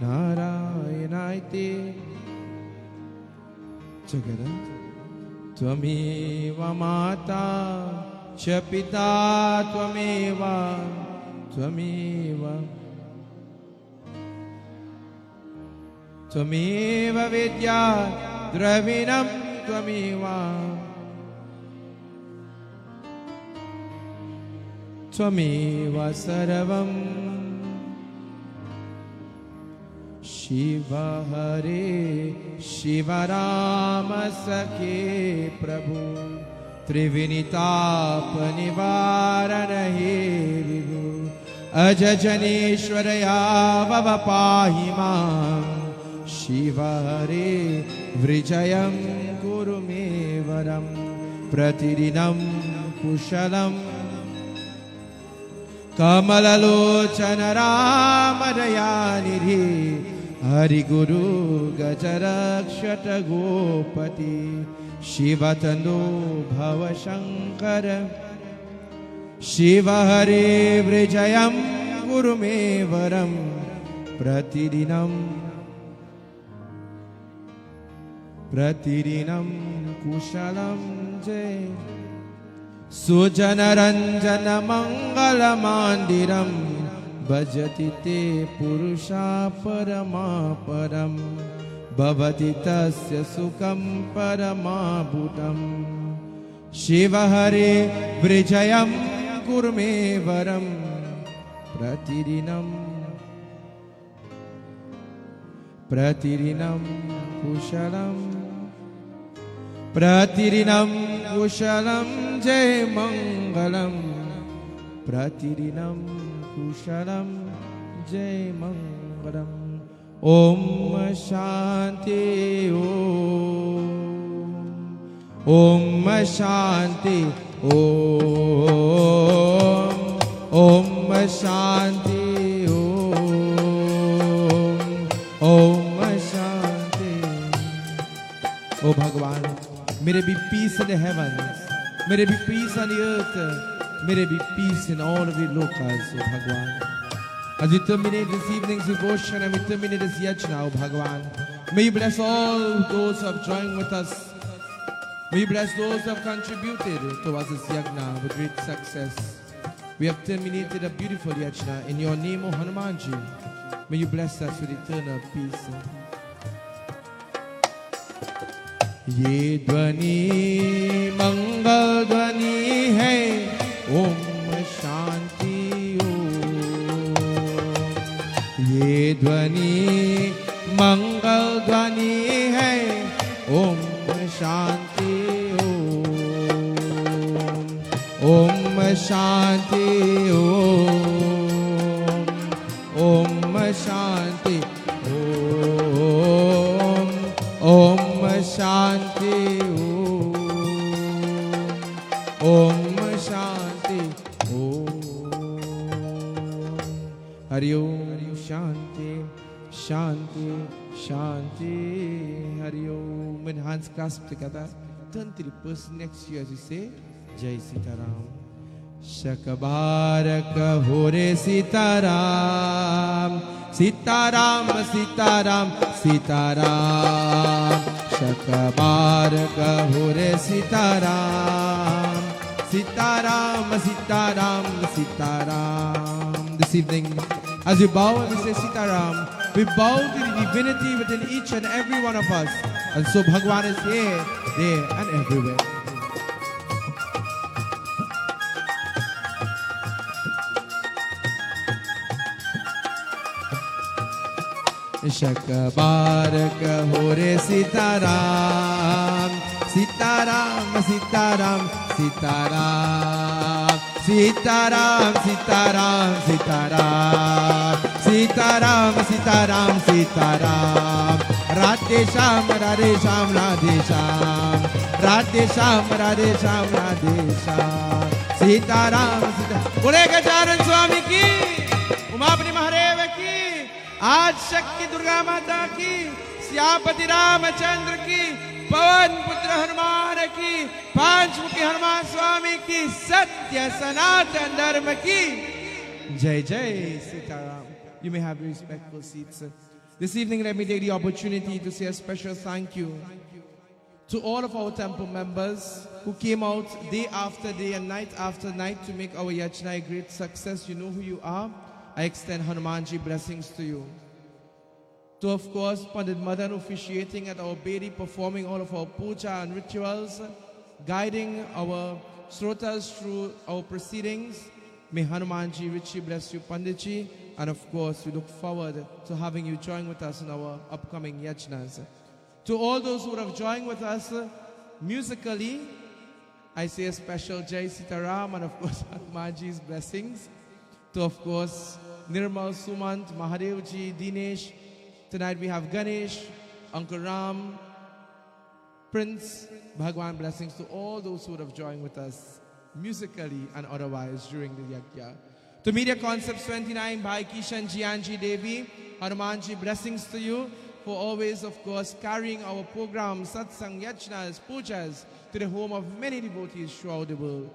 नारायणायते जगत् त्वमेव माता च पिता त्वमेव त्वमेव विद्या द्रविणं त्वमेव सर्वं शिव हरे शिव राम सखे प्रभु त्रिविनिताप निवारण हे विभु अजजनेश्वर यावव पाहि मां शिव हरे विजयं कुरु मे वरं प्रतिदिनं कुशलं कमललोचन राम दयानिधि हरिगुरु गजरक्षत गोपति शिवतनु भव शंकर शिव हरे विजयं कुरु मे वरं प्रतिदिनं कुशलं जय सुजनरञ्जन मङ्गलमान्दिरं भजति ते पुरुषा परमापरं भवति तस्य सुखं परमाभूतं शिव हरे विजयं कुरु मे वरं प्रतिदिनं कुशलं प्रतिदिनं कुशलं जय मङ्गलं प्रतिदिनं कुशलं जय मङ्गलम् ॐ शान्ति ॐ शान्ति ॐ शान्ति ॐ शान्ति। ओ भगवान, may there be peace in the heavens, may there be peace on the earth, may there be peace in all of the lokas, O Bhagwan. As we terminate this evening's devotion and we terminate this yajna, O Bhagwan, may you bless all those who have joined with us. May you bless those who have contributed towards this yajna with great success. We have terminated a beautiful yajna in your name, O Hanumanji. May you bless us with eternal peace. ये ध्वनि मंगल ध्वनि है ओम शांति ओम। ये ध्वनि मंगल ध्वनि है ओम शांति ओम। ओम शांति ओम। ओम शांति ओम। ओम शांति ओम शांति ओम। हरि ओम शांति शांति शांति हरि ओम। When hands clasped together, turn to the person next to you as you say Jai Sitaram. Shakabarak hore Sitaram, Sitaram Sitaram Sitaram. Shakabarak hore Sitaram, Sitaram Sitaram Sitaram. This evening, as we bow and we say Sitaram, we bow to the divinity within each and every one of us. And so Bhagwan is here, there and everywhere. Shakabarak hore Sitaram, Sitaram Sitaram Sitaram. Sitaram Sitaram Sitaram. Sitaram Sitaram Sitaram. Radhe Sham, Radhe Sham, Radhe Sham, Radhe Sham, Radhe Sham, Radhe Sham. Sita Ram, Sita. Bole Gajanan Swami ki, Umapani Mahadev ki, Aaj Shakti Durga Mata ki, Syapati Ramachandra ki, Pavan Putra Hanuman ki, Panchmukhi Hanuman Swami ki, Satya Sanatan Dharma ki. Jai Jai Sitaram. You may have your respectful seats. This evening, let me take the opportunity to say a special thank you to all of our temple members who came out day after day and night after night to make our yajna a great success. You know who you are. I extend Hanumanji blessings to you. To, of course, Pandit Madan officiating at our Bedi, performing all of our puja and rituals, guiding our srotas through our proceedings. May Hanumanji richly bless you, Panditji. And of course, we look forward to having you join with us in our upcoming yajnas. To all those who have joined with us musically, I say a special Jai Sitaram and of course Hanumanji's blessings. To of course Nirmal, Sumant, Mahadevji, Dinesh. Tonight we have Ganesh, Uncle Ram, Prince. Bhagwan blessings to all those who would have joined with us musically and otherwise during the yajna. To Media Concepts 29 by Kishan Jianji Devi, Hanumanji blessings to you for always, of course, carrying our programs, satsang, yajnas, pujas to the home of many devotees throughout the world.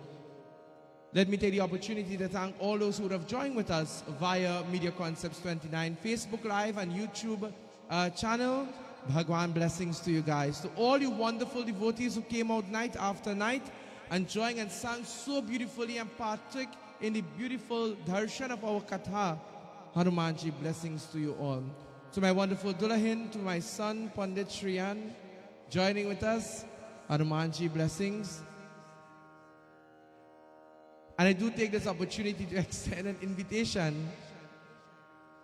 Let me take the opportunity to thank all those who would have joined with us via Media Concepts 29 Facebook Live and YouTube channel. Bhagwan blessings to you guys. To all you wonderful devotees who came out night after night and joined and sang so beautifully and partook in the beautiful darshan of our katha. Hanumanji blessings to you all. To my wonderful Dulahin, to my son Pundit Shriyan, joining with us, Hanumanji blessings. And I do take this opportunity to extend an invitation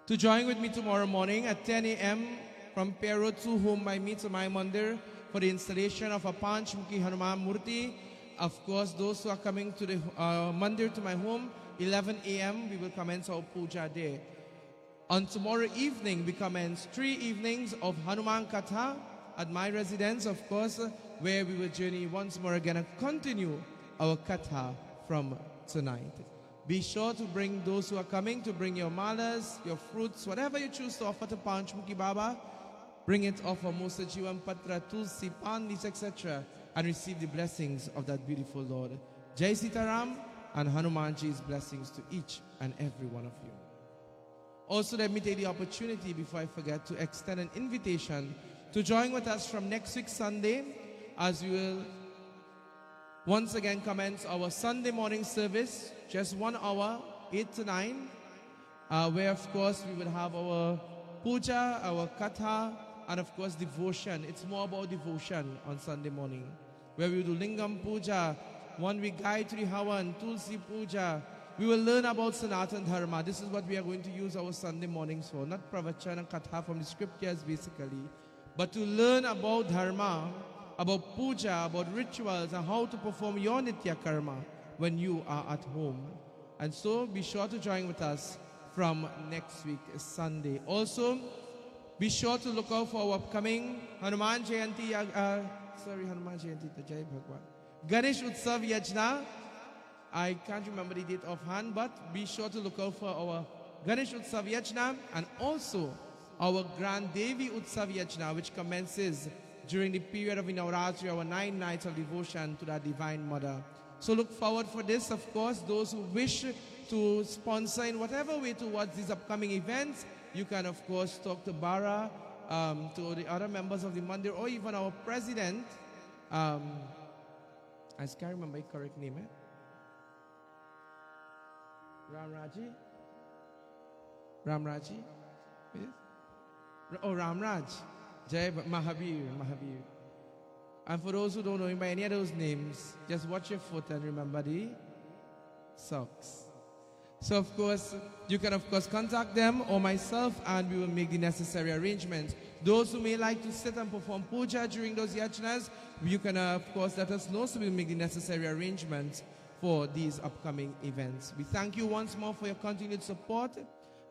to join with me tomorrow morning at 10 a.m. from Pero to whom by me to my mandir for the installation of a Panchmukhi Hanuman Murti. Of course, those who are coming to the mandir to my home, 11 a.m. we will commence our puja day. On tomorrow evening, we commence 3 evenings of Hanuman Katha at my residence, of course, where we will journey once more again and continue our Katha from tonight. Be sure to bring those who are coming, to bring your malas, your fruits, whatever you choose to offer to Panchmukhi Baba. Bring it, offer Musa Jivan Patra, Tulsi, Pandis, etc. and receive the blessings of that beautiful Lord. Jai Sitaram and Hanumanji's blessings to each and every one of you. Also, let me take the opportunity before I forget to extend an invitation to join with us from next week Sunday as we will once again commence our Sunday morning service, just 1 hour, 8 to 9, where of course we will have our puja, our katha, and of course devotion. It's more about devotion on Sunday morning, where we will do Lingam Puja, 1 week Gayatri Havan, Tulsi Puja. We will learn about Sanatan Dharma. This is what we are going to use our Sunday mornings for. Not pravachan and katha from the scriptures basically, but to learn about Dharma, about puja, about rituals, and how to perform your Nitya Karma when you are at home. And so be sure to join with us from next week Sunday. Also, be sure to look out for our upcoming Hanuman Jayanti, Hanuman Jayanti, Jai Bhagwan. Ganesh Utsav Yajna. I can't remember the date offhand, but be sure to look out for our Ganesh Utsav Yajna and also our Grand Devi Utsav Yajna, which commences during the period of Navratri, our 9 nights of devotion to that Divine Mother. So look forward for this, of course. Those who wish to sponsor in whatever way towards these upcoming events, you can, of course, talk to Bara, to the other members of the mandir, or even our president. I can't remember the correct name. Ramraji? Ramraji? Yes? Oh, Ramraj. Jai Mahabir. And for those who don't know him by any of those names, just watch your foot and remember the socks. So, of course, you can, of course, contact them or myself and we will make the necessary arrangements. Those who may like to sit and perform puja during those yajnas, you can, of course, let us know so we will make the necessary arrangements for these upcoming events. We thank you once more for your continued support.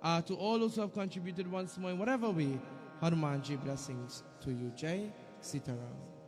To all those who have contributed once more in whatever way, Hanumanji blessings to you. Jai Sitaram.